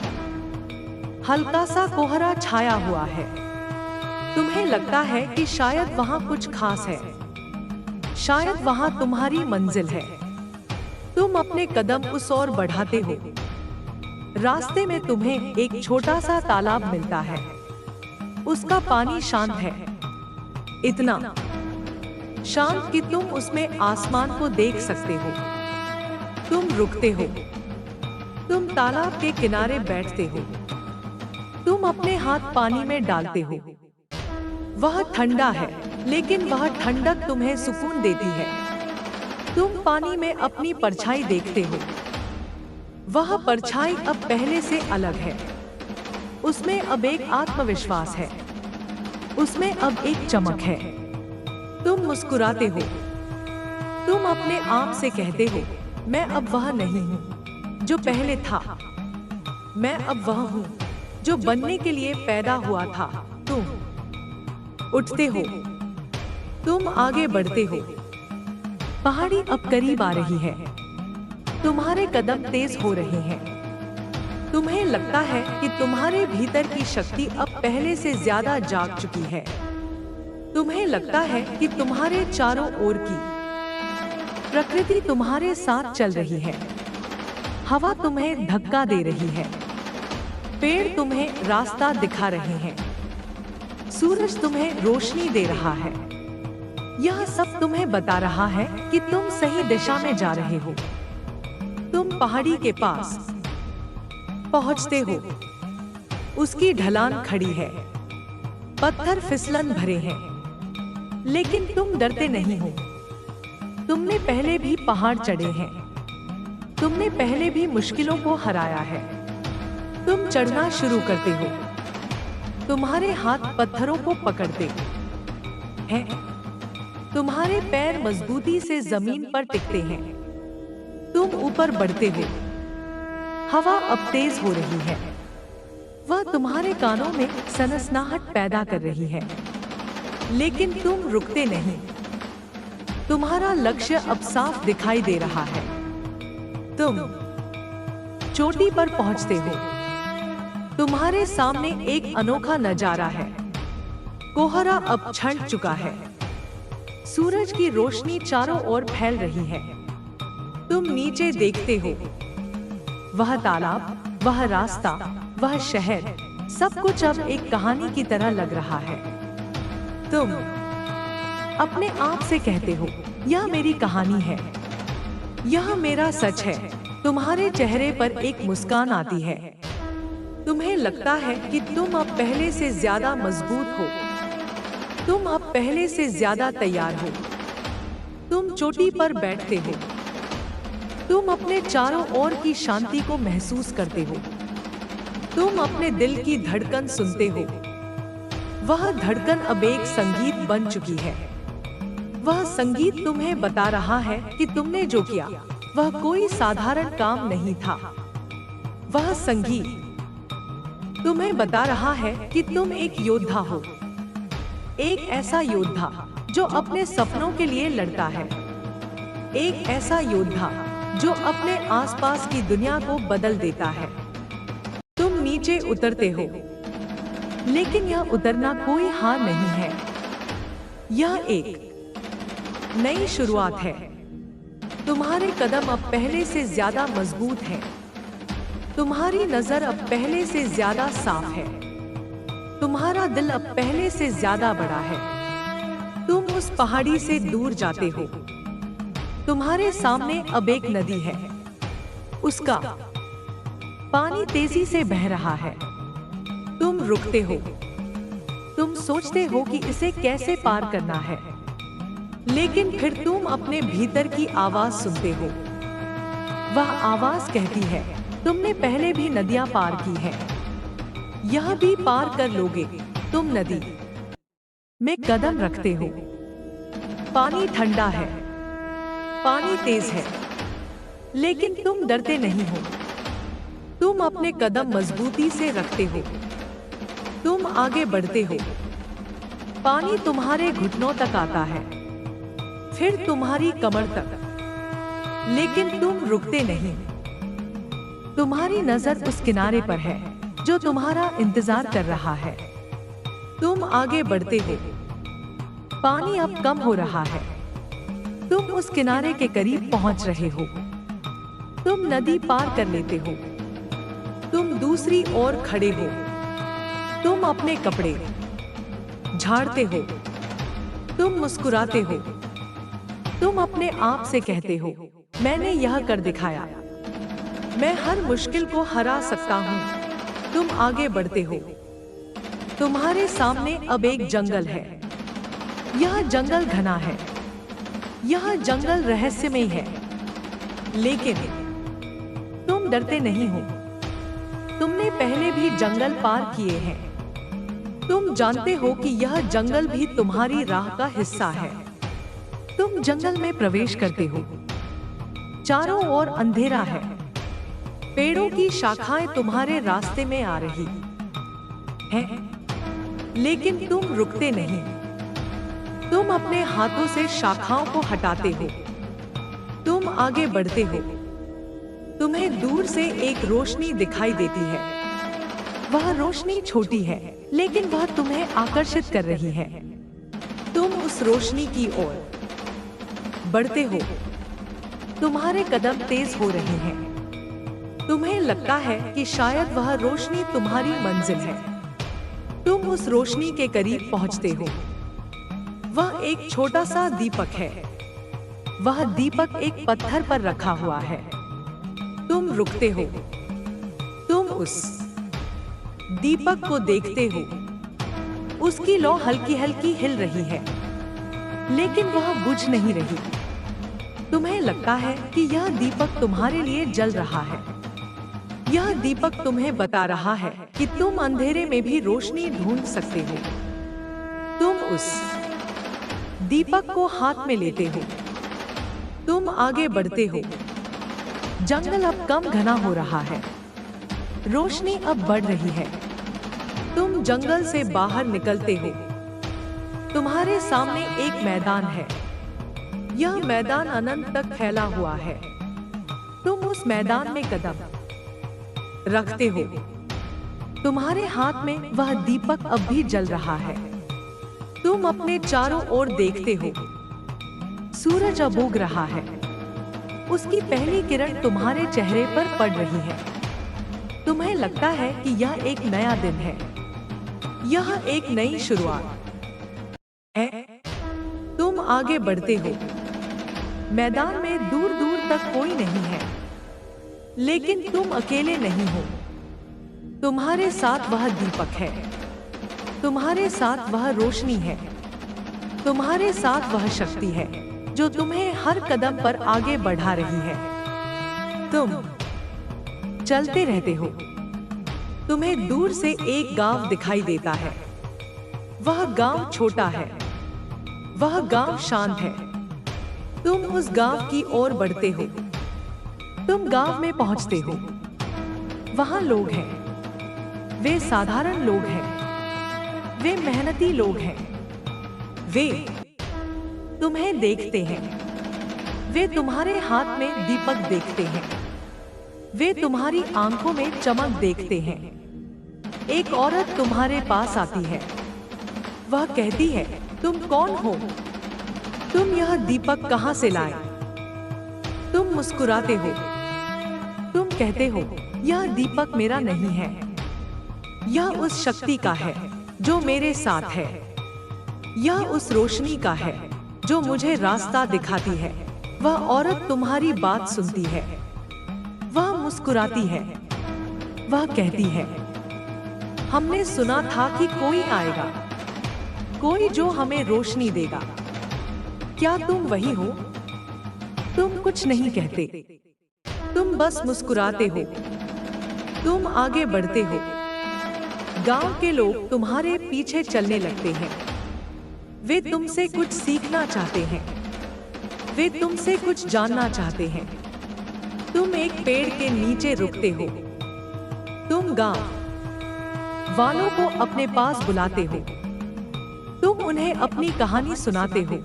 हल्का सा कोहरा छाया हुआ है। तुम्हें लगता है कि शायद वहां कुछ खास है। शायद वहां तुम्हारी मंजिल है। तुम अपने कदम उस ओर बढ़ाते हो। रास्ते में तुम्हें एक छोटा सा तालाब मिलता है। उसका पानी शांत है, इतना शांत कि तुम उसमें आसमान को देख सकते हो। तुम रुकते हो। तुम तालाब के किनारे बैठते हो। तुम अपने हाथ पानी में डालते हो। वह ठंडा है, लेकिन वह ठंडक तुम्हें सुकून देती है। तुम पानी में अपनी परछाई देखते हो। वह परछाई अब पहले से अलग है। उसमें अब एक आत्मविश्वास है। उसमें अब एक चमक है। तुम मुस्कुराते हो। तुम अपने आप से कहते हो, मैं अब वह नहीं हूँ जो पहले था। मैं अब वह हूँ जो बनने के लिए पैदा हुआ था। तुम उठते हो। तुम आगे बढ़ते हो। पहाड़ी अब करीब आ रही है। तुम्हारे कदम तेज हो रहे हैं। तुम्हें लगता है कि तुम्हारे भीतर की शक्ति अब पहले से ज्यादा जाग चुकी है। तुम्हें लगता है कि तुम्हारे चारों ओर की प्रकृति तुम्हारे साथ चल रही है। हवा तुम्हें धक्का दे रही है। पेड़ तुम्हें रास्ता दिखा रहे हैं। सूरज तुम्हें रोशनी दे रहा है। यह सब तुम्हें बता रहा है कि तुम सही दिशा में जा रहे हो। तुम पहाड़ी के पास पहुंचते हो। उसकी ढलान खड़ी है। पत्थर फिसलन भरे हैं, लेकिन तुम डरते नहीं हो। तुमने पहले भी पहाड़ चढ़े हैं। तुमने पहले भी मुश्किलों को हराया है। तुम चढ़ना शुरू करते हो। तुम्हारे हाथ पत्थरों को पकड़ते हैं, तुम्हारे पैर मजबूती से जमीन पर टिकते हैं, तुम ऊपर बढ़ते हो। हवा अब तेज हो रही है, वह तुम्हारे कानों में सनसनाहट पैदा कर रही है, लेकिन तुम रुकते नहीं। तुम्हारा लक्ष्य अब साफ दिखाई दे रहा है। तुम चोटी पर पहुंचते हो। तुम्हारे सामने एक अनोखा नजारा है। कोहरा अब छंट चुका है, सूरज की रोशनी चारों ओर फैल रही है। तुम नीचे देखते हो, वह तालाब, वह रास्ता, वह शहर, सब कुछ अब एक कहानी की तरह लग रहा है। तुम अपने आप से कहते हो, यह मेरी कहानी है, यह मेरा सच है। तुम्हारे चेहरे पर एक मुस्कान आती है। तुम्हें लगता है कि तुम अब पहले से ज्यादा मजबूत हो, तुम अब पहले से ज्यादा तैयार हो। तुम चोटी पर बैठते हो, तुम अपने चारों ओर की शांति को महसूस करते हो। तुम अपने दिल की धड़कन सुनते हो। वह धड़कन अब एक संगीत बन चुकी है। वह संगीत तुम्हें बता रहा है कि तुमने जो किया वह कोई साधारण काम नहीं था। वह संगीत तुम्हें बता रहा है कि तुम एक योद्धा हो, एक ऐसा योद्धा जो अपने सपनों के लिए लड़ता है, एक ऐसा योद्धा जो अपने आसपास की दुनिया को बदल देता है। तुम नीचे उतरते हो, लेकिन यह उतरना कोई हार नहीं है, यह एक नई शुरुआत है। तुम्हारे कदम अब पहले से ज्यादा मजबूत हैं, तुम्हारी नजर अब पहले से ज्यादा साफ है, तुम्हारा दिल अब पहले से ज्यादा बड़ा है। तुम उस पहाड़ी से दूर जाते हो। तुम्हारे सामने अब एक नदी है, उसका पानी तेजी से बह रहा है। तुम रुकते हो, तुम सोचते हो कि इसे कैसे पार करना है, लेकिन फिर तुम अपने भीतर की आवाज सुनते हो। वह आवाज कहती है, तुमने पहले भी नदियां पार की हैं, यह भी पार कर लोगे। तुम नदी में कदम रखते हो। पानी ठंडा है, पानी तेज है, लेकिन तुम डरते नहीं हो। तुम अपने कदम मजबूती से रखते हो। तुम आगे बढ़ते हो। पानी तुम्हारे घुटनों तक आता है, फिर तुम्हारी कमर तक, लेकिन तुम रुकते नहीं। तुम्हारी नजर उस किनारे पर है जो तुम्हारा इंतजार कर रहा है। तुम आगे बढ़ते हो। पानी अब कम हो रहा है। तुम उस किनारे के करीब पहुंच रहे हो। तुम नदी पार कर लेते हो। तुम दूसरी ओर खड़े हो। तुम अपने कपड़े झाड़ते हो। तुम मुस्कुराते हो। तुम अपने आप से कहते हो, मैंने यह कर दिखाया, मैं हर मुश्किल को हरा सकता हूँ। तुम आगे बढ़ते हो। तुम्हारे सामने अब एक जंगल है। यह जंगल घना है, यह जंगल रहस्यमय है, लेकिन तुम डरते नहीं हो। तुमने पहले भी जंगल पार किए हैं। तुम जानते हो कि यह जंगल भी तुम्हारी राह का हिस्सा है। तुम जंगल में प्रवेश करते हो। चारों ओर अंधेरा है। पेड़ों की शाखाएं तुम्हारे रास्ते में आ रही हैं, लेकिन तुम रुकते नहीं। तुम अपने हाथों से शाखाओं को हटाते हो। तुम आगे बढ़ते हो। तुम्हें दूर से एक रोशनी दिखाई देती है। वह रोशनी छोटी है, लेकिन वह तुम्हें आकर्षित कर रही है। तुम उस रोशनी की ओर बढ़ते हो। तुम्हारे कदम तेज हो रहे हैं। तुम्हें लगता है कि शायद वह रोशनी तुम्हारी मंजिल है। तुम उस रोशनी के करीब पहुंचते हो। वह एक छोटा सा दीपक है। वह दीपक एक पत्थर पर रखा हुआ है। तुम रुकते हो। तुम उस दीपक को देखते हो। उसकी लौ हल्की हल्की हिल रही है, लेकिन वह बुझ नहीं रही। तुम्हें लगता है कि यह दीपक तुम्हारे लिए जल रहा है। यह दीपक तुम्हें बता रहा है कि तुम अंधेरे में भी रोशनी ढूंढ सकते हो। तुम उस दीपक को हाथ में लेते हो। तुम आगे बढ़ते हो। जंगल अब कम घना हो रहा है। रोशनी अब बढ़ रही है। तुम जंगल से बाहर निकलते हो। तुम्हारे सामने एक मैदान है। यह मैदान अनंत तक फैला हुआ है। तुम उस मैदान में कदम रखते हो। तुम्हारे हाथ में वह दीपक अब भी जल रहा है। तुम अपने चारों ओर देखते हो। सूरज अब उग रहा है। उसकी पहली किरण तुम्हारे चेहरे पर पड़ रही है। तुम्हें लगता है कि यह एक नया दिन है। यह एक नई शुरुआत है। तुम आगे बढ़ते हो। मैदान में दूर दूर तक कोई नहीं है, लेकिन तुम अकेले नहीं हो। तुम्हारे साथ वह दीपक है। तुम्हारे साथ वह रोशनी है। तुम्हारे साथ वह शक्ति है जो तुम्हें हर कदम पर आगे बढ़ा रही है। तुम चलते रहते हो। तुम्हें दूर से एक गांव दिखाई देता है। वह गांव छोटा है। वह गांव शांत है। तुम उस गांव की ओर बढ़ते हो। तुम गांव में पहुंचते हो। वहां लोग हैं। वे साधारण लोग हैं। वे मेहनती लोग हैं। वे तुम्हें देखते हैं। वे तुम्हारे हाथ में दीपक देखते हैं। वे तुम्हारी आंखों में चमक देखते हैं। एक औरत तुम्हारे पास आती है। वह कहती है, तुम कौन हो? तुम यह दीपक कहां से लाए? तुम मुस्कुराते हो। तुम कहते हो, यह दीपक मेरा नहीं है। यह उस शक्ति का है जो मेरे साथ है। यह उस रोशनी का है जो मुझे रास्ता दिखाती है। वह औरत तुम्हारी बात सुनती है। वह मुस्कुराती है। वह कहती है, हमने सुना था कि कोई आएगा, कोई जो हमें रोशनी देगा। क्या तुम वही हो? तुम कुछ नहीं कहते। तुम बस मुस्कुराते हो। तुम आगे बढ़ते हो। गांव के लोग तुम्हारे पीछे चलने लगते हैं। वे तुमसे कुछ सीखना चाहते हैं। वे तुमसे कुछ जानना चाहते हैं। तुम एक पेड़ के नीचे रुकते हो। तुम गांव वालों को अपने पास बुलाते हो। तुम उन्हें अपनी कहानी सुनाते हो।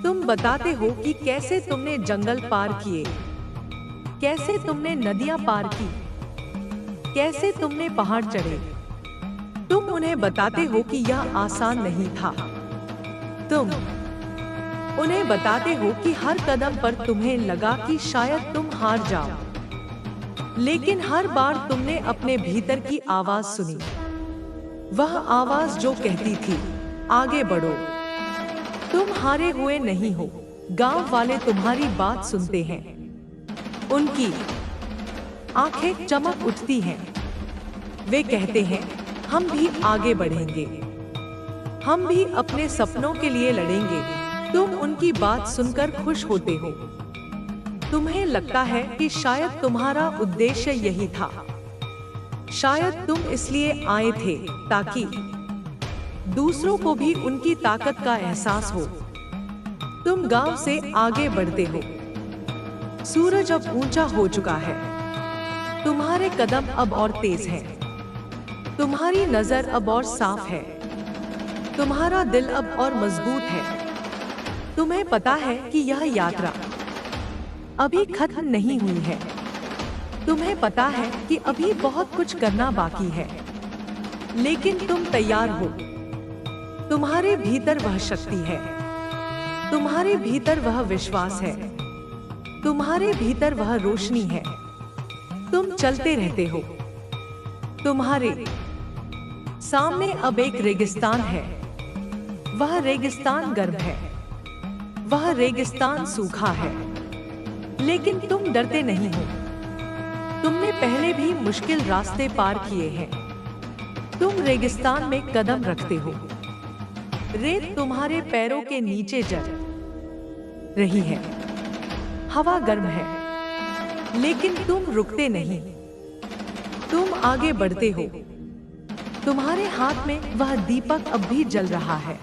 तुम बताते हो कि कैसे तुमने जंगल पार किए, कैसे तुमने नदियां पार की, कैसे तुमने पहाड़ चढ़े। तुम उन्हें बताते हो कि यह आसान नहीं था। तुम उन्हें बताते हो कि हर कदम पर तुम्हें लगा कि शायद तुम हार जाओ, लेकिन हर बार तुमने अपने भीतर की आवाज सुनी। वह आवाज जो कहती थी, आगे बढ़ो। तुम हारे हुए नहीं हो। गांव वाले तुम्हारी बात सुनते हैं। उनकी आंखें चमक उठती हैं। वे कहते हैं, हम भी आगे बढ़ेंगे। हम भी अपने सपनों के लिए लड़ेंगे। तुम उनकी बात सुनकर खुश होते हो। तुम्हें लगता है कि शायद तुम्हारा उद्देश्य यही था। शायद तुम इसलिए आए थे ताकि दूसरों को भी उनकी ताकत का एहसास हो। तुम गांव से आगे बढ़ते हो। सूरज अब ऊंचा हो चुका है। तुम्हारे कदम अब और तेज हैं। तुम्हारी नजर अब और साफ है। तुम्हारा दिल अब और मजबूत है। तुम्हें पता है कि यह यात्रा अभी खत्म नहीं हुई है। तुम्हें पता है कि अभी बहुत कुछ करना बाकी है, लेकिन तुम तैयार हो। तुम्हारे भीतर वह शक्ति है। तुम्हारे भीतर वह विश्वास है। तुम्हारे भीतर वह रोशनी है। तुम चलते रहते हो। तुम्हारे सामने अब एक रेगिस्तान है। वह रेगिस्तान गर्म है। वह रेगिस्तान सूखा है, लेकिन तुम डरते नहीं हो। तुमने पहले भी मुश्किल रास्ते पार किए हैं। तुम रेगिस्तान में कदम रखते हो। रेत तुम्हारे पैरों के नीचे जल रही है। हवा गर्म है, लेकिन तुम रुकते नहीं। तुम आगे बढ़ते हो। तुम्हारे हाथ में वह दीपक अब भी जल रहा है।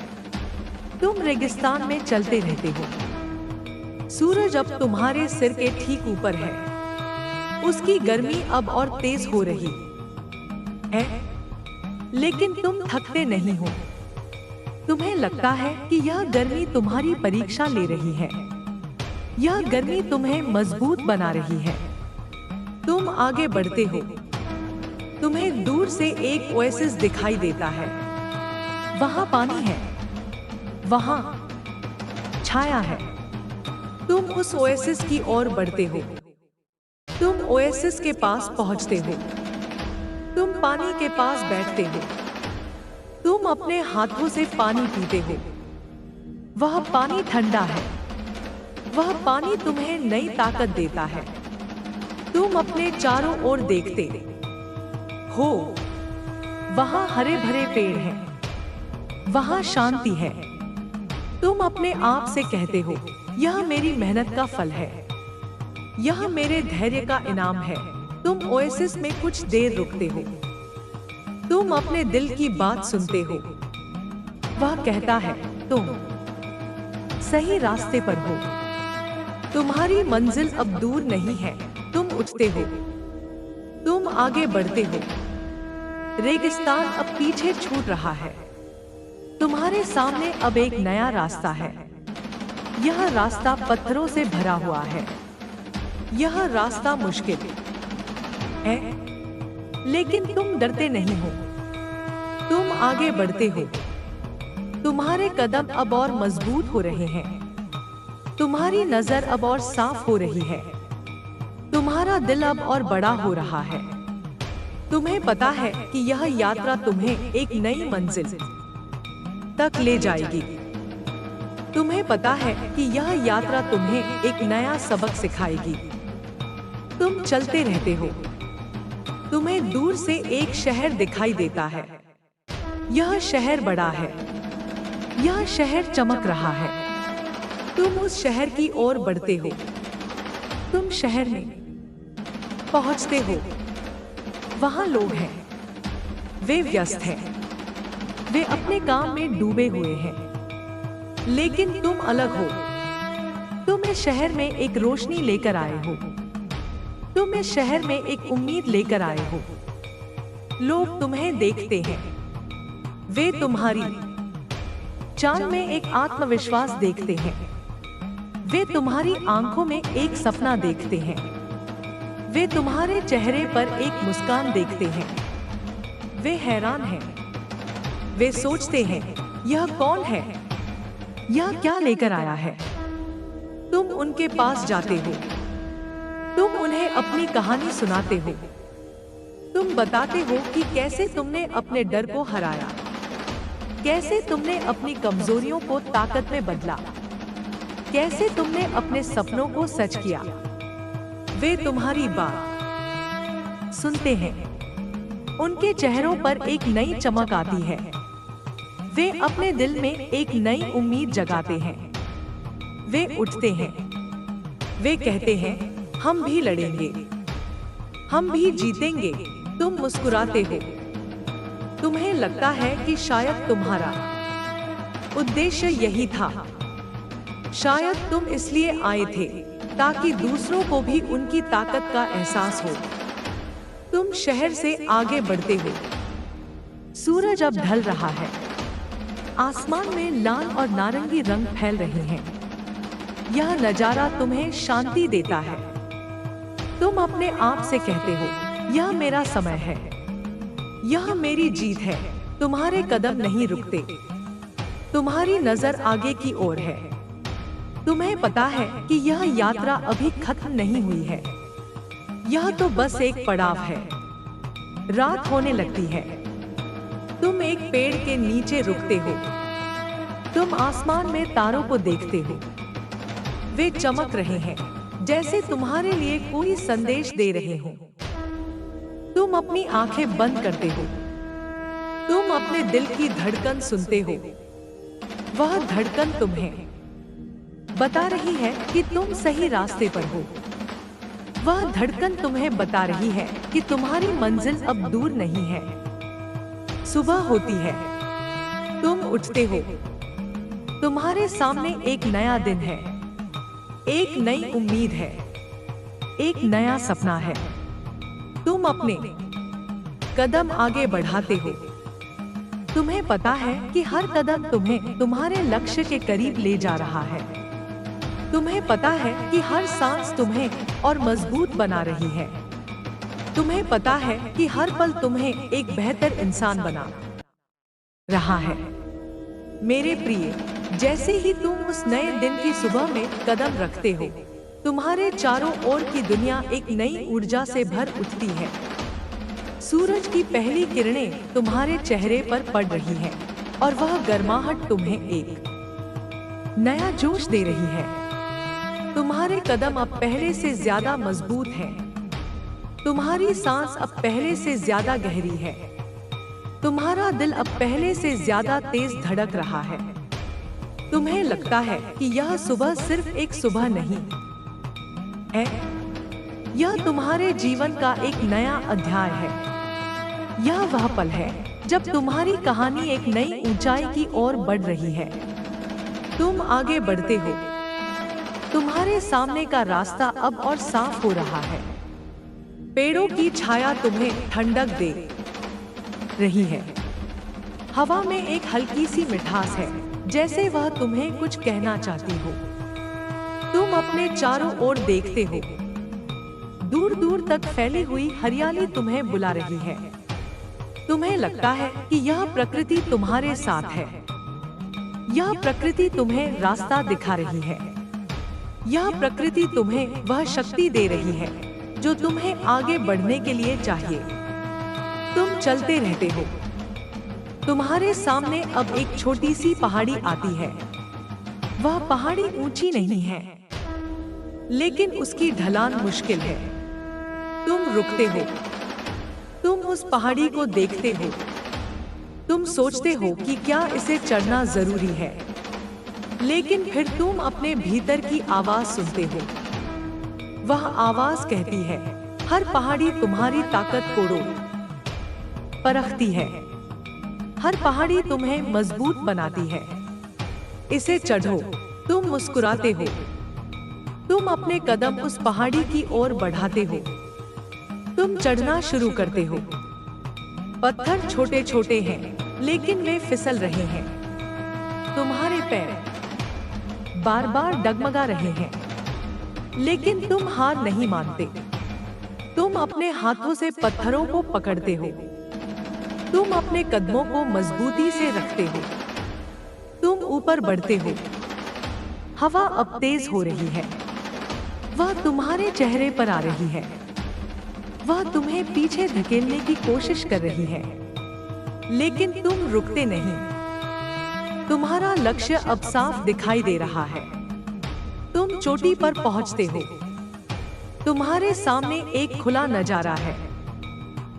तुम रेगिस्तान में चलते रहते हो। सूरज अब तुम्हारे सिर के ठीक ऊपर है। उसकी गर्मी अब और तेज हो रही है, लेकिन तुम थकते नहीं हो। तुम्हें लगता है कि यह गर्मी तुम्हारी परीक्षा ले रही है। यह गर्मी तुम्हें मजबूत बना रही है। तुम आगे बढ़ते हो। तुम्हें दूर से एक ओएसिस दिखाई देता है। वहां पानी है, वहां छाया है। तुम उस ओएसिस की ओर बढ़ते हो। तुम ओएसिस के पास पहुंचते हो। तुम पानी के पास बैठते हो। तुम अपने हाथों से पानी पीते हो। वह पानी ठंडा है। वह पानी तुम्हें नई ताकत देता है। तुम अपने चारों ओर देखते हो। वहां हरे भरे पेड़ हैं। वहां शांति है। तुम अपने आप से कहते हो, यह मेरी मेहनत का फल है। यह मेरे धैर्य का इनाम है। तुम ओएसिस में कुछ देर रुकते हो। तुम अपने दिल की बात सुनते हो। वह कहता है, तुम सही रास्ते पर हो। तुम्हारी मंजिल अब दूर नहीं है। तुम उठते हो। तुम आगे बढ़ते हो। रेगिस्तान अब पीछे छूट रहा है। तुम्हारे सामने अब एक नया रास्ता है। यह रास्ता पत्थरों से भरा हुआ है। यह रास्ता मुश्किल है, लेकिन तुम डरते नहीं हो। तुम आगे बढ़ते हो। तुम्हारे कदम अब और मजबूत हो रहे हैं। तुम्हारी नजर अब और साफ हो रही है। तुम्हारा दिल अब और बड़ा हो रहा है। तुम्हें पता है कि यह यात्रा तुम्हें एक नई मंजिल तक ले जाएगी। तुम्हें पता है कि यह यात्रा तुम्हें एक नया सबक सिखाएगी। तुम चलते रहते हो। तुम्हें दूर से एक शहर दिखाई देता है। यह शहर बड़ा है। यह शहर चमक रहा है। तुम उस शहर की ओर बढ़ते हो। तुम शहर में पहुंचते हो। वहां लोग हैं। वे व्यस्त हैं। वे अपने काम में डूबे हुए हैं। लेकिन तुम अलग हो। तुम इस शहर में एक रोशनी लेकर आए हो। तुम इस शहर में एक उम्मीद लेकर आए हो। लोग तुम्हें देखते हैं। वे तुम्हारी चाल में एक आत्मविश्वास देखते हैं। वे तुम्हारी आंखों में एक सपना देखते हैं। वे तुम्हारे चेहरे पर एक मुस्कान देखते हैं। वे हैरान हैं। वे सोचते हैं, यह कौन है? यह क्या लेकर आया है? तुम उनके पास जाते हो। तुम उन्हें अपनी कहानी सुनाते हो। तुम बताते हो कि कैसे तुमने अपने डर को हराया, कैसे तुमने अपनी कमजोरियों को ताकत में बदला, कैसे तुमने अपने सपनों को सच किया। वे तुम्हारी बात सुनते हैं। उनके चेहरों पर एक नई चमक आती है। वे अपने दिल में एक नई उम्मीद जगाते हैं। वे उठते हैं। वे कहते हैं, हम भी लड़ेंगे, हम भी जीतेंगे। तुम मुस्कुराते हो। तुम्हें लगता है कि शायद तुम्हारा उद्देश्य यही था। शायद तुम इसलिए आए थे ताकि दूसरों को भी उनकी ताकत का एहसास हो। तुम शहर से आगे बढ़ते हो। सूरज अब ढल रहा है। आसमान में लाल और नारंगी रंग फैल रहे हैं। यह नजारा तुम्हें शांति देता है। तुम अपने आप से कहते हो, यह मेरा समय है, यह मेरी जीत है। तुम्हारे कदम नहीं रुकते। तुम्हारी नजर आगे की ओर है। तुम्हें पता है कि यह यात्रा अभी खत्म नहीं हुई है। यह तो बस एक पड़ाव है। रात होने लगती है। तुम एक पेड़ के नीचे रुकते हो। तुम आसमान में तारों को देखते हो। वे चमक रहे हैं, जैसे तुम्हारे लिए कोई संदेश दे रहे हो। तुम अपनी आंखें बंद करते हो। तुम अपने दिल की धड़कन सुनते हो। वह धड़कन तुम्हें बता रही है कि तुम सही रास्ते पर हो। वह धड़कन तुम्हें बता रही है कि तुम्हारी मंजिल अब दूर नहीं है। सुबह होती है, तुम उठते हो। तुम्हारे सामने एक नया दिन है, एक नई उम्मीद है, एक नया सपना है। तुम अपने कदम आगे बढ़ाते हो। तुम्हें पता है कि हर कदम तुम्हें तुम्हारे लक्ष्य के करीब ले जा रहा है। तुम्हें पता है कि हर सांस तुम्हें और मजबूत बना रही है। तुम्हें पता है कि हर पल तुम्हें एक बेहतर इंसान बना रहा है। मेरे प्रिय, जैसे ही तुम उस नए दिन की सुबह में कदम रखते हो, तुम्हारे चारों ओर की दुनिया एक नई ऊर्जा से भर उठती है। सूरज की पहली किरणें तुम्हारे चेहरे पर पड़ रही हैं और वह गर्माहट तुम्हें एक नया जोश दे रही है। तुम्हारे कदम अब पहले से ज्यादा मजबूत हैं। तुम्हारी सांस अब पहले से ज्यादा गहरी है। तुम्हारा दिल अब पहले से ज्यादा तेज धड़क रहा है। तुम्हें लगता है कि यह सुबह सिर्फ एक सुबह नहीं है, यह तुम्हारे जीवन का एक नया अध्याय है। यह वह पल है जब तुम्हारी कहानी एक नई ऊंचाई की ओर बढ़ रही है। तुम आगे बढ़ते हो। तुम्हारे सामने का रास्ता अब और साफ हो रहा है। पेड़ों की छाया तुम्हें ठंडक दे रही है। हवा में एक हल्की सी मिठास है, जैसे वह तुम्हें कुछ कहना चाहती हो। तुम अपने चारों ओर देखते हो। दूर दूर तक फैली हुई हरियाली तुम्हें बुला रही है। तुम्हें लगता है कि यह प्रकृति तुम्हारे साथ है। यह प्रकृति तुम्हें रास्ता दिखा रही है। यह प्रकृति तुम्हें वह शक्ति दे रही है जो तुम्हें आगे बढ़ने के लिए चाहिए। तुम चलते रहते हो। तुम्हारे सामने अब एक छोटी सी पहाड़ी आती है। वह पहाड़ी ऊंची नहीं है, लेकिन उसकी ढलान मुश्किल है। तुम रुकते हो। तुम उस पहाड़ी को देखते हो। तुम सोचते हो कि क्या इसे चढ़ना जरूरी है, लेकिन फिर तुम अपने भीतर की आवाज सुनते हो। वह आवाज कहती है, हर पहाड़ी तुम्हारी ताकत को परखती है। हर पहाड़ी तुम्हें मजबूत बनाती है। इसे चढ़ो। तुम मुस्कुराते हो। तुम अपने कदम उस पहाड़ी की ओर बढ़ाते हो। तुम चढ़ना शुरू करते हो। पत्थर छोटे छोटे हैं, लेकिन वे फिसल रहे हैं। तुम्हारे पैर बार बार डगमगा रहे हैं, लेकिन तुम हार नहीं मानते। तुम अपने हाथों से पत्थरों को पकड़ते हो। तुम अपने कदमों को मजबूती से रखते हो। तुम ऊपर बढ़ते हो। हवा अब तेज हो रही है। वह तुम्हारे चेहरे पर आ रही है। वह तुम्हें पीछे धकेलने की कोशिश कर रही है, लेकिन तुम रुकते नहीं। तुम्हारा लक्ष्य अब साफ दिखाई दे रहा है। तुम चोटी पर पहुंचते हो। तुम्हारे सामने एक खुला नजारा है।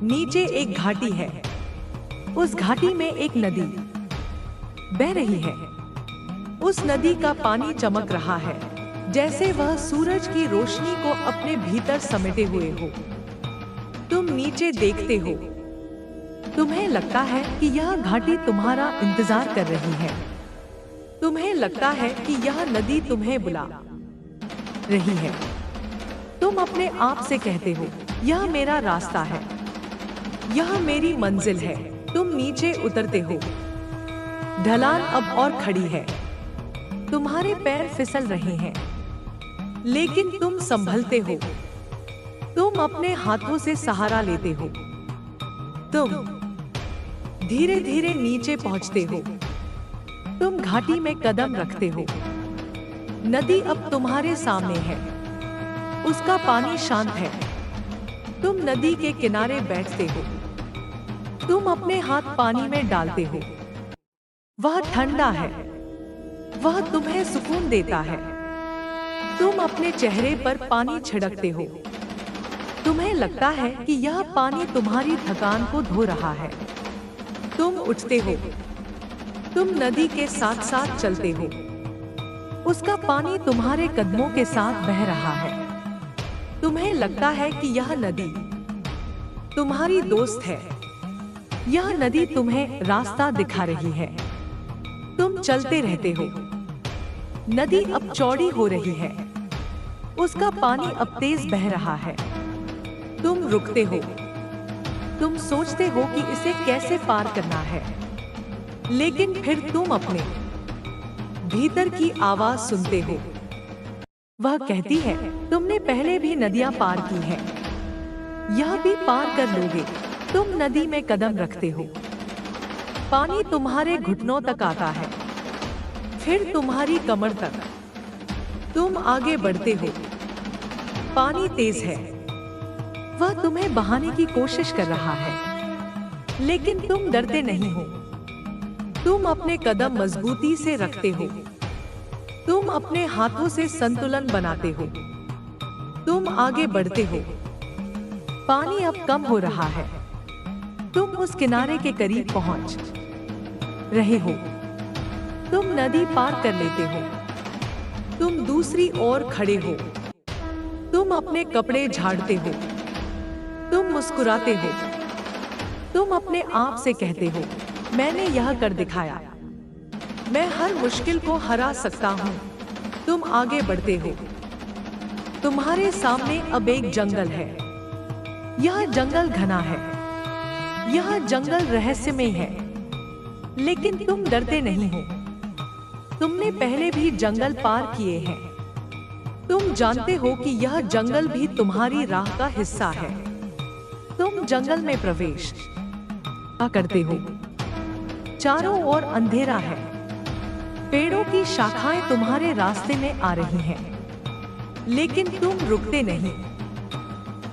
नीचे एक घाटी है। उस घाटी में एक नदी बह रही है। उस नदी का पानी चमक रहा है, जैसे वह सूरज की रोशनी को अपने भीतर समेटे हुए हो। तुम नीचे देखते हो। तुम्हें लगता है कि यह घाटी तुम्हारा इंतजार कर रही है। तुम्हें लगता है कि यह नदी तुम्हें बुला रही है। तुम अपने आप से कहते हो, यह मेरा रास्ता है, यह मेरी मंजिल है। तुम नीचे उतरते हो। ढलान अब और खड़ी है। तुम्हारे पैर फिसल रहे हैं, लेकिन तुम संभलते हो। तुम अपने हाथों से सहारा लेते हो। तुम धीरे धीरे नीचे पहुंचते हो। तुम घाटी में कदम रखते हो। नदी अब तुम्हारे सामने है। उसका पानी शांत है। तुम नदी के किनारे बैठते हो। तुम अपने हाथ पानी में डालते हो। वह ठंडा है। वह तुम्हें सुकून देता है। तुम अपने चेहरे पर पानी छिड़कते हो। तुम्हें लगता है कि यह पानी तुम्हारी थकान को धो रहा है। तुम उठते हो। तुम नदी के साथ साथ चलते हो। उसका पानी तुम्हारे कदमों के साथ बह रहा है। तुम्हें लगता है कि यह नदी तुम्हारी दोस्त है। यह नदी तुम्हें रास्ता दिखा रही है। तुम चलते रहते हो। नदी अब चौड़ी हो रही है। उसका पानी अब तेज बह रहा है। तुम रुकते हो। तुम सोचते हो कि इसे कैसे पार करना है, लेकिन फिर तुम अपने भीतर की आवाज सुनते हो। वह कहती है, तुमने पहले भी नदियां पार की हैं, यह भी पार कर लोगे। तुम नदी में कदम रखते हो। पानी तुम्हारे घुटनों तक आता है, फिर तुम्हारी कमर तक। तुम आगे बढ़ते हो। पानी तेज है। वह तुम्हें बहाने की कोशिश कर रहा है, लेकिन तुम डरते नहीं हो। तुम अपने कदम मजबूती से रखते हो। तुम अपने हाथों से संतुलन बनाते हो। तुम आगे बढ़ते हो। पानी अब कम हो रहा है। तुम उस किनारे के करीब पहुंच रहे हो। तुम नदी पार कर लेते हो। तुम दूसरी ओर खड़े हो। तुम अपने कपड़े झाड़ते हो। तुम मुस्कुराते हो। तुम अपने आप से कहते हो, मैंने यह कर दिखाया। मैं हर मुश्किल को हरा सकता हूँ। तुम आगे बढ़ते हो। तुम्हारे सामने अब एक जंगल है। यह जंगल घना है। यह जंगल रहस्यमय है, लेकिन तुम डरते नहीं हो। तुमने पहले भी जंगल पार किए हैं। तुम जानते हो कि यह जंगल भी तुम्हारी राह का हिस्सा है। तुम जंगल में प्रवेश करते हो। चारों ओर अंधेरा है। पेड़ों की शाखाएं तुम्हारे रास्ते में आ रही हैं, लेकिन तुम रुकते नहीं।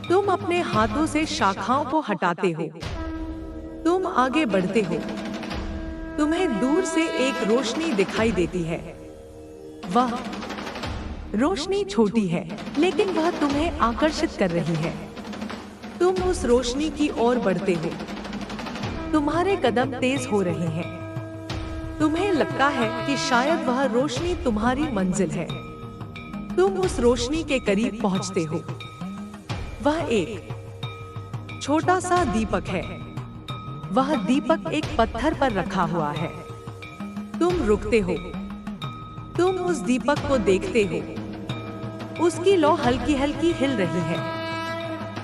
तुम अपने हाथों से शाखाओं को हटाते हो। तुम आगे बढ़ते हो। तुम्हें दूर से एक रोशनी दिखाई देती है। वह रोशनी छोटी है, लेकिन वह तुम्हें आकर्षित कर रही है। तुम उस रोशनी की ओर बढ़ते हो। तुम्हारे कदम तेज हो रहे हैं। तुम्हें लगता है कि शायद वह रोशनी तुम्हारी मंजिल है। तुम उस रोशनी के करीब पहुंचते हो। वह एक छोटा सा दीपक है। वह दीपक एक पत्थर पर रखा हुआ है। तुम रुकते हो। तुम उस दीपक को देखते हो। उसकी लौ हल्की हल्की हिल रही है,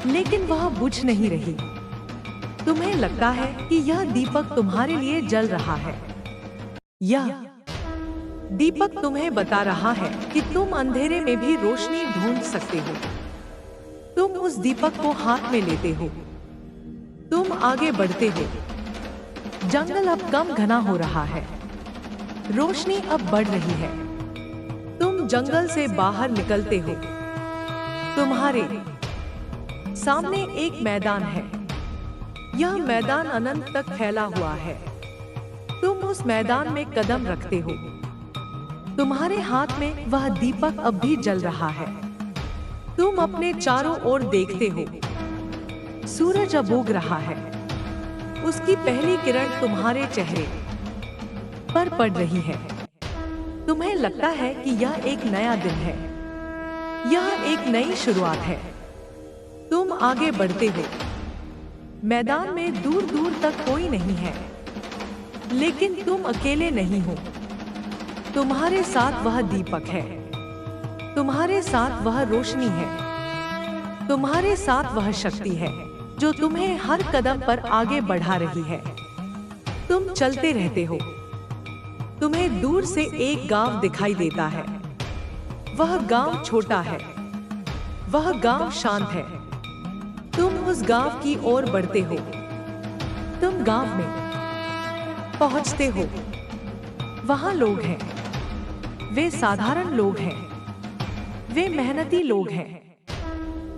लेकिन वह बुझ नहीं रही। तुम्हें लगता है कि यह दीपक तुम्हारे लिए जल रहा है। यह दीपक तुम्हें बता रहा है कि तुम अंधेरे में भी रोशनी ढूंढ सकते हो। तुम उस दीपक को हाथ में लेते हो। तुम आगे बढ़ते हो। जंगल अब कम घना हो रहा है। रोशनी अब बढ़ रही है। तुम जंगल से बाहर निकलते हो। तुम्हारे सामने एक मैदान है। यह मैदान अनंत तक फैला हुआ है। तुम उस मैदान में कदम रखते हो। तुम्हारे हाथ में वह दीपक अब भी जल रहा है। तुम अपने चारों ओर देखते हो। सूरज अब उग रहा है। उसकी पहली किरण तुम्हारे चेहरे पर पड़ रही है। तुम्हें लगता है कि यह एक नया दिन है। यह एक नई शुरुआत है। तुम आगे बढ़ते हो। मैदान में दूर दूर तक कोई नहीं है, लेकिन तुम अकेले नहीं हो। तुम्हारे साथ वह दीपक है। तुम्हारे साथ वह रोशनी है। तुम्हारे साथ वह शक्ति है जो तुम्हें हर कदम पर आगे बढ़ा रही है। तुम चलते रहते हो। तुम्हें दूर से एक गांव दिखाई देता है। वह गांव छोटा है। वह गांव शांत है। तुम उस गांव की ओर बढ़ते हो। तुम गांव में पहुंचते हो। वहां लोग हैं। वे साधारण लोग हैं। वे मेहनती लोग हैं।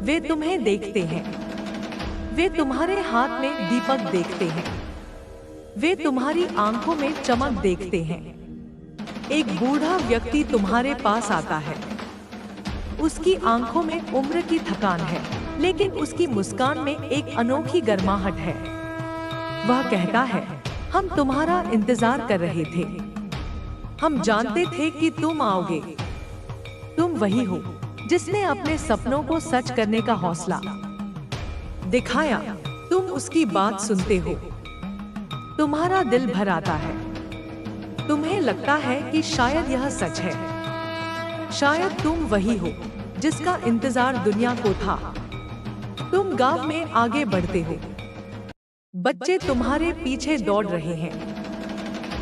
वे तुम्हें देखते हैं। वे तुम्हारे हाथ में दीपक देखते हैं। वे तुम्हारी आंखों में चमक देखते हैं। एक बूढ़ा व्यक्ति तुम्हारे पास आता है। उसकी आंखों में उम्र की थकान है, लेकिन उसकी मुस्कान में एक अनोखी गर्माहट है। वह कहता है, हम तुम्हारा इंतजार कर रहे थे। हम जानते थे कि तुम आओगे। तुम वही हो जिसने अपने सपनों को सच करने का हौसला दिखाया। तुम उसकी बात सुनते हो, तुम्हारा दिल भर आता है। तुम्हें लगता है कि शायद यह सच है, शायद तुम वही हो जिसका इंतजार दुनिया को था। तुम गांव में आगे बढ़ते हो, बच्चे तुम्हारे पीछे दौड़ रहे हैं,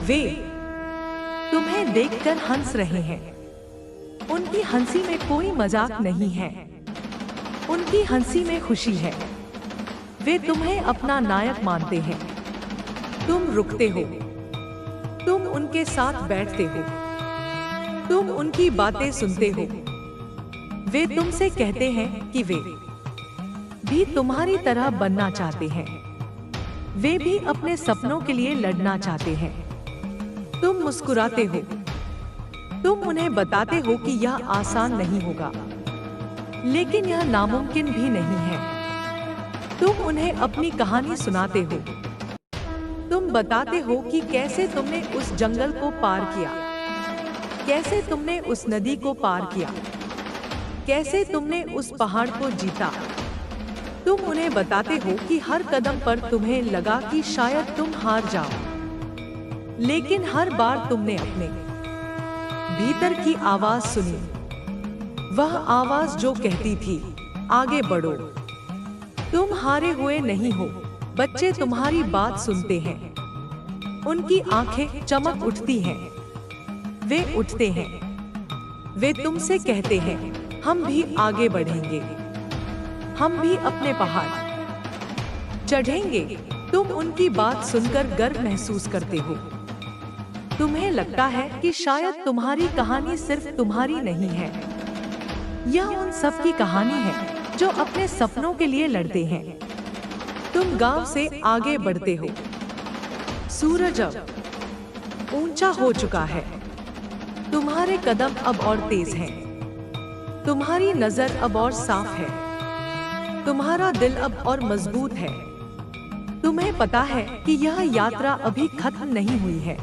वे तुम्हें देखकर हंस रहे हैं। उनकी हंसी में कोई मजाक नहीं है, उनकी हंसी में खुशी है। वे तुम्हें अपना नायक मानते हैं। तुम रुकते हो, तुम उनके साथ बैठते हो, तुम उनकी बातें सुनते हो। वे तुमसे कहते हैं कि वे भी तुम्हारी तरह बनना चाहते हैं, वे भी अपने सपनों के लिए लड़ना चाहते हैं। तुम मुस्कुराते हो, तुम उन्हें बताते हो कि यह आसान नहीं होगा, लेकिन यह नामुमकिन भी नहीं है। तुम उन्हें अपनी कहानी सुनाते हो, तुम बताते हो कि कैसे तुमने उस जंगल को पार किया, कैसे तुमने उस नदी को पार किया, कैसे तुमने उस पहाड़ को जीता। तुम उन्हें बताते हो कि हर कदम पर तुम्हें लगा कि शायद तुम हार जाओ, लेकिन हर बार तुमने अपने भीतर की आवाज सुनी, वह आवाज जो कहती थी आगे बढ़ो, तुम हारे हुए नहीं हो। बच्चे तुम्हारी बात सुनते हैं, उनकी आंखें चमक उठती हैं, वे उठते हैं, वे तुमसे कहते हैं हम भी आगे बढ़ेंगे, हम भी अपने पहाड़ चढ़ेंगे। तुम उनकी बात सुनकर गर्व महसूस करते हो। तुम्हें लगता है कि शायद तुम्हारी कहानी सिर्फ तुम्हारी नहीं है, यह उन सब की कहानी है जो अपने सपनों के लिए लड़ते हैं। तुम गांव से आगे बढ़ते हो, सूरज अब ऊंचा हो चुका है, तुम्हारे कदम अब और तेज हैं, तुम्हारी नजर अब और साफ है, तुम्हारा दिल अब और मजबूत है। तुम्हें पता है कि यह यात्रा अभी खत्म नहीं हुई है,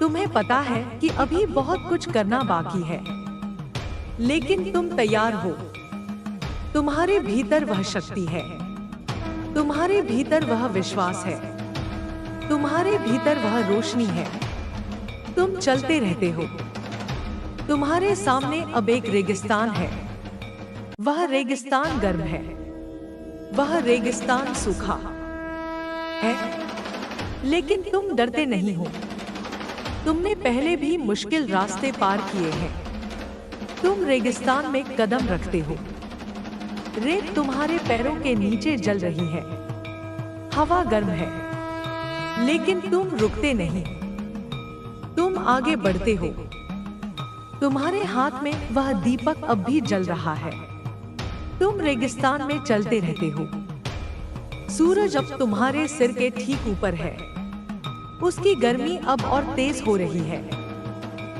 तुम्हें पता है कि अभी बहुत कुछ करना बाकी है, लेकिन तुम तैयार हो। तुम्हारे भीतर वह शक्ति है, तुम्हारे भीतर वह विश्वास है, तुम्हारे भीतर वह रोशनी है। तुम चलते रहते हो, तुम्हारे सामने अब एक रेगिस्तान है, वह रेगिस्तान गर्म है, वह रेगिस्तान सूखा है, लेकिन तुम डरते नहीं हो। तुमने पहले भी मुश्किल रास्ते पार किए हैं। तुम रेगिस्तान में कदम रखते हो, रेत तुम्हारे पैरों के नीचे जल रही है, हवा गर्म है, लेकिन तुम रुकते नहीं, तुम आगे बढ़ते हो। तुम्हारे हाथ में वह दीपक अब भी जल रहा है, तुम रेगिस्तान में चलते रहते हो। सूरज अब तुम्हारे सिर के ठीक ऊपर है, उसकी गर्मी अब और तेज हो रही है,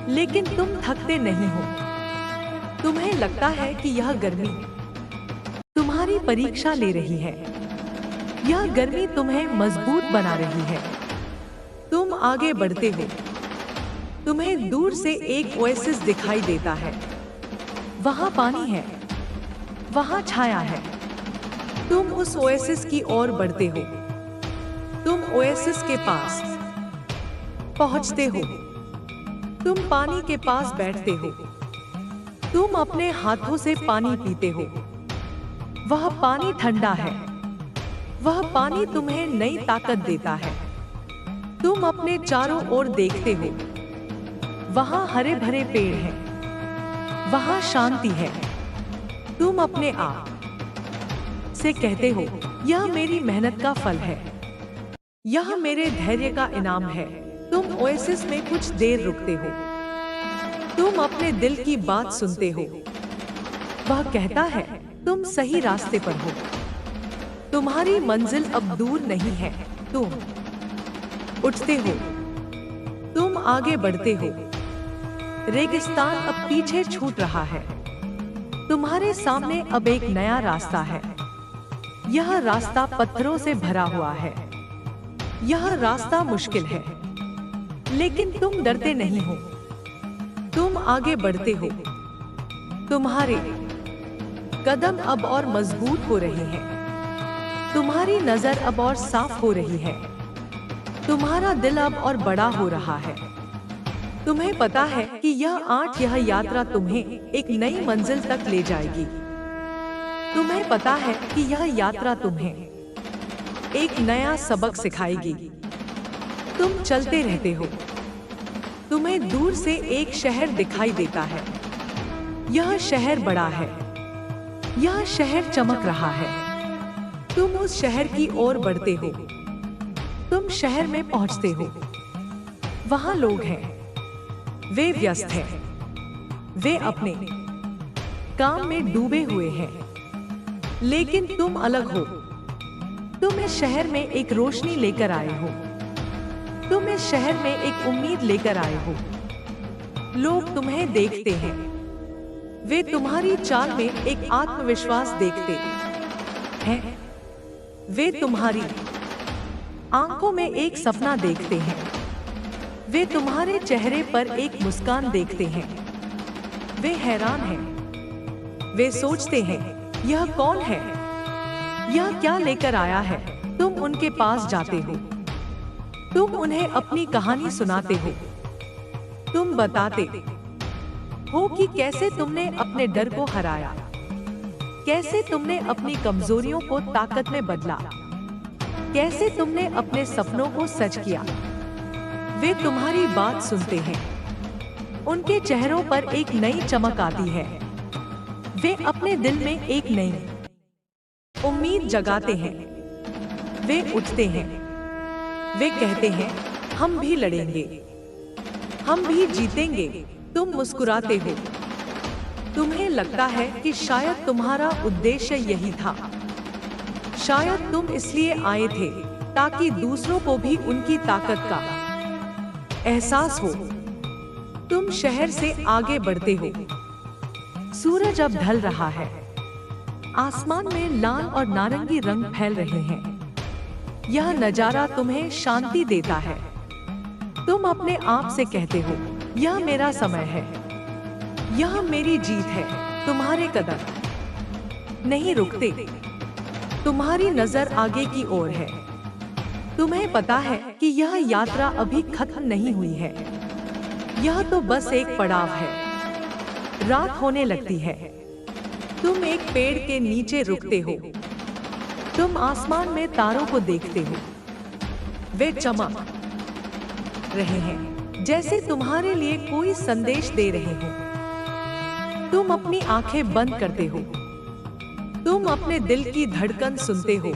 लेकिन तुम थकते नहीं हो। तुम्हें लगता है कि यह गर्मी तुम्हारी परीक्षा ले रही है, यह गर्मी तुम्हें मजबूत बना रही है। तुम आगे बढ़ते हो, तुम्हें दूर से एक ओएसिस दिखाई देता है, वहां पानी है, वहां छाया है। तुम उस ओएसिस की ओर बढ़ते हो, तुम ओएसिस के पास पहुंचते हो, तुम पानी के पास बैठते हो, तुम अपने हाथों से पानी पीते हो। वह पानी ठंडा है, वह पानी तुम्हें नई ताकत देता है। तुम अपने चारों ओर देखते हो, वहां हरे भरे पेड़ हैं, वहां शांति है। तुम अपने आप से कहते हो यह मेरी मेहनत का फल है, यह मेरे धैर्य का इनाम है। तुम ओएसिस में कुछ देर रुकते हो, तुम अपने दिल की बात सुनते हो, वह कहता है तुम सही रास्ते पर हो, तुम्हारी मंजिल अब दूर नहीं है। तुम उठते हो, तुम आगे बढ़ते हो, रेगिस्तान अब पीछे छूट रहा है, तुम्हारे सामने अब एक नया रास्ता है। यह रास्ता पत्थरों से भरा हुआ है, यह रास्ता मुश्किल है, लेकिन तुम डरते नहीं हो, तुम आगे बढ़ते हो, तुम्हारे कदम अब और मजबूत हो रहे हैं। तुम्हारी नजर अब और साफ हो रही है। तुम्हारा दिल अब और बड़ा हो रहा है। तुम्हें पता है कि यह यात्रा तुम्हें एक नई मंजिल तक ले जाएगी। तुम्हें पता है कि यह यात्रा तुम्हें एक नया सबक सिखाएगी। तुम चलते रहते हो। तुम्हें दूर से एक शहर दिखाई देता है। यह शहर बड़ा है। यह शहर चमक रहा है। तुम उस शहर की ओर बढ़ते हो। तुम शहर में पहुंचते हो। वहां लोग हैं। वे व्यस्त हैं। वे अपने काम में डूबे हुए हैं। लेकिन तुम अलग हो। तुम इस शहर में एक रोशनी लेकर आए हो। तुम इस शहर में एक उम्मीद लेकर आए हो। लोग तुम्हें देखते हैं। वे तुम्हारी चाल में एक आत्मविश्वास देखते हैं। वे तुम्हारी आंखों में एक सपना देखते हैं। वे तुम्हारे चेहरे पर एक मुस्कान देखते हैं। वे हैरान हैं। वे सोचते हैं, यह कौन है? यह क्या लेकर आया है? तुम उनके पास जाते हो। तुम उन्हें अपनी कहानी सुनाते हो। तुम बताते हो कि कैसे तुमने अपने डर को हराया, कैसे तुमने अपनी कमजोरियों को ताकत में बदला, कैसे तुमने अपने सपनों को सच किया। वे तुम्हारी बात सुनते हैं। उनके चेहरों पर एक नई चमक आती है। वे अपने दिल में एक नई उम्मीद जगाते हैं। वे उठते हैं। वे कहते हैं, हम भी लड़ेंगे, हम भी जीतेंगे। तुम मुस्कुराते हो। तुम्हें लगता है कि शायद तुम्हारा उद्देश्य यही था। शायद तुम इसलिए आए थे ताकि दूसरों को भी उनकी ताकत का एहसास हो। तुम शहर से आगे बढ़ते हो। सूरज अब ढल रहा है। आसमान में लाल और नारंगी रंग फैल रहे हैं। यह नजारा तुम्हें शांति देता है। तुम अपने आप से कहते हो, यह मेरा समय है। यह मेरी जीत है। तुम्हारे कदम नहीं रुकते। तुम्हारी नजर आगे की ओर है। तुम्हें पता है कि यह यात्रा अभी खत्म नहीं हुई है। यह तो बस एक पड़ाव है। रात होने लगती है। तुम एक पेड़ के नीचे रुकते हो। तुम आसमान में तारों को देखते हो। वे चमक रहे हैं जैसे तुम्हारे लिए कोई संदेश दे रहे हो। तुम अपनी आंखें बंद करते हो। तुम अपने दिल की धड़कन सुनते हो।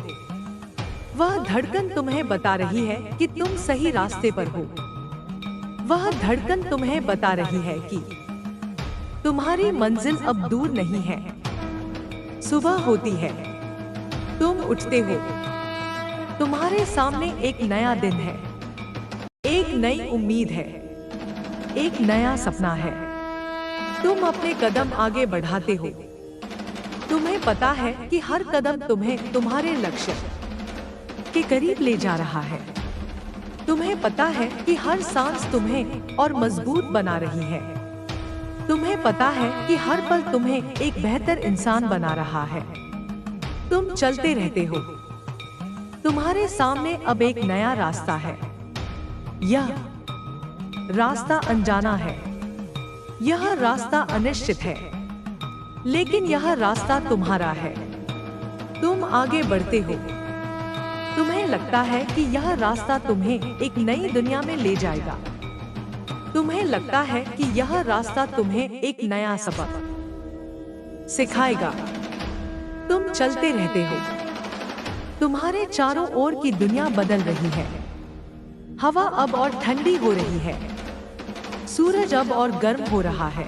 वह धड़कन तुम्हें बता रही है कि तुम सही रास्ते पर हो। वह धड़कन तुम्हें बता रही है कि तुम्हारी मंजिल अब दूर नहीं है। सुबह होती है। तुम उठते हो। तुम्हारे सामने एक नया दिन है। एक नई उम्मीद है। एक नया सपना है। तुम अपने कदम आगे बढ़ाते हो। तुम्हें पता है कि हर कदम तुम्हें तुम्हारे लक्ष्य के करीब ले जा रहा है। तुम्हें पता है कि हर सांस तुम्हें और मजबूत बना रही है। तुम्हें पता है कि हर पल तुम्हें एक बेहतर इंसान बना रहा है। तुम चलते रहते हो। तुम्हारे सामने अब एक नया रास्ता है। यह रास्ता अनजाना है। यह रास्ता अनिश्चित है। लेकिन यह रास्ता तुम्हारा है। तुम आगे बढ़ते हो। तुम्हें लगता है कि यह रास्ता तुम्हें एक नई दुनिया में ले जाएगा। तुम्हें लगता है कि यह रास्ता तुम्हें एक नया सबक सिखाएगा। तुम चलते रहते हो। तुम्हारे चारों ओर की दुनिया बदल रही है। हवा अब और ठंडी हो रही है। सूरज अब और गर्म हो रहा है।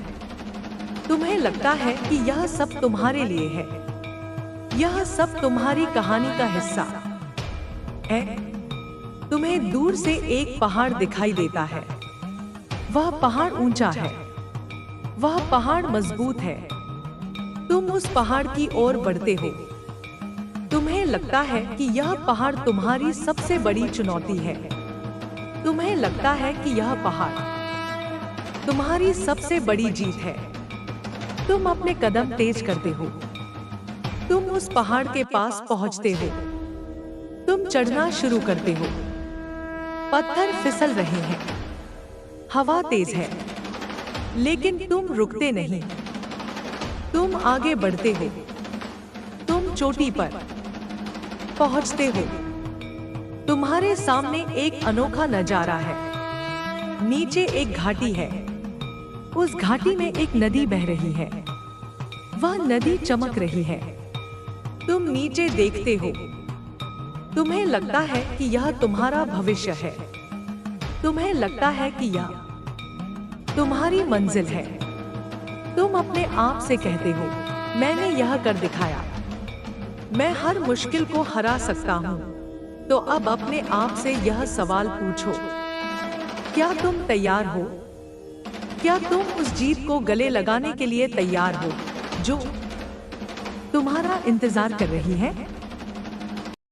तुम्हें लगता है कि यह सब तुम्हारे लिए है। यह सब तुम्हारी कहानी का हिस्सा है। तुम्हें दूर से एक पहाड़ दिखाई देता है। वह पहाड़ ऊंचा है। वह पहाड़ मजबूत है। तुम उस पहाड़ की ओर बढ़ते हो। तुम्हें लगता है कि यह पहाड़ तुम्हारी सबसे बड़ी चुनौती है। तुम्हें लगता है कि यह पहाड़ तुम्हारी सबसे बड़ी जीत है। तुम अपने कदम तेज करते हो। तुम उस पहाड़ के पास पहुंचते हो। तुम चढ़ना शुरू करते हो। पत्थर फिसल रहे हैं, हवा तेज है, लेकिन तुम रुकते नहीं। तुम आगे बढ़ते हो। तुम चोटी पर पहुंचते हो। तुम्हारे सामने एक अनोखा नजारा है। नीचे एक घाटी है। उस घाटी में एक नदी बह रही है। वह नदी चमक रही है। तुम नीचे देखते हो। तुम्हें लगता है कि यह तुम्हारा भविष्य है। तुम्हें लगता है कि यह तुम्हारी मंजिल है। तुम अपने आप से कहते हो, मैंने यह कर दिखाया। मैं हर मुश्किल को हरा सकता हूँ। तो अब अपने आप से यह सवाल पूछो, क्या तुम तैयार हो? क्या तुम उस जीत को गले लगाने के लिए तैयार हो जो तुम्हारा इंतजार कर रही है?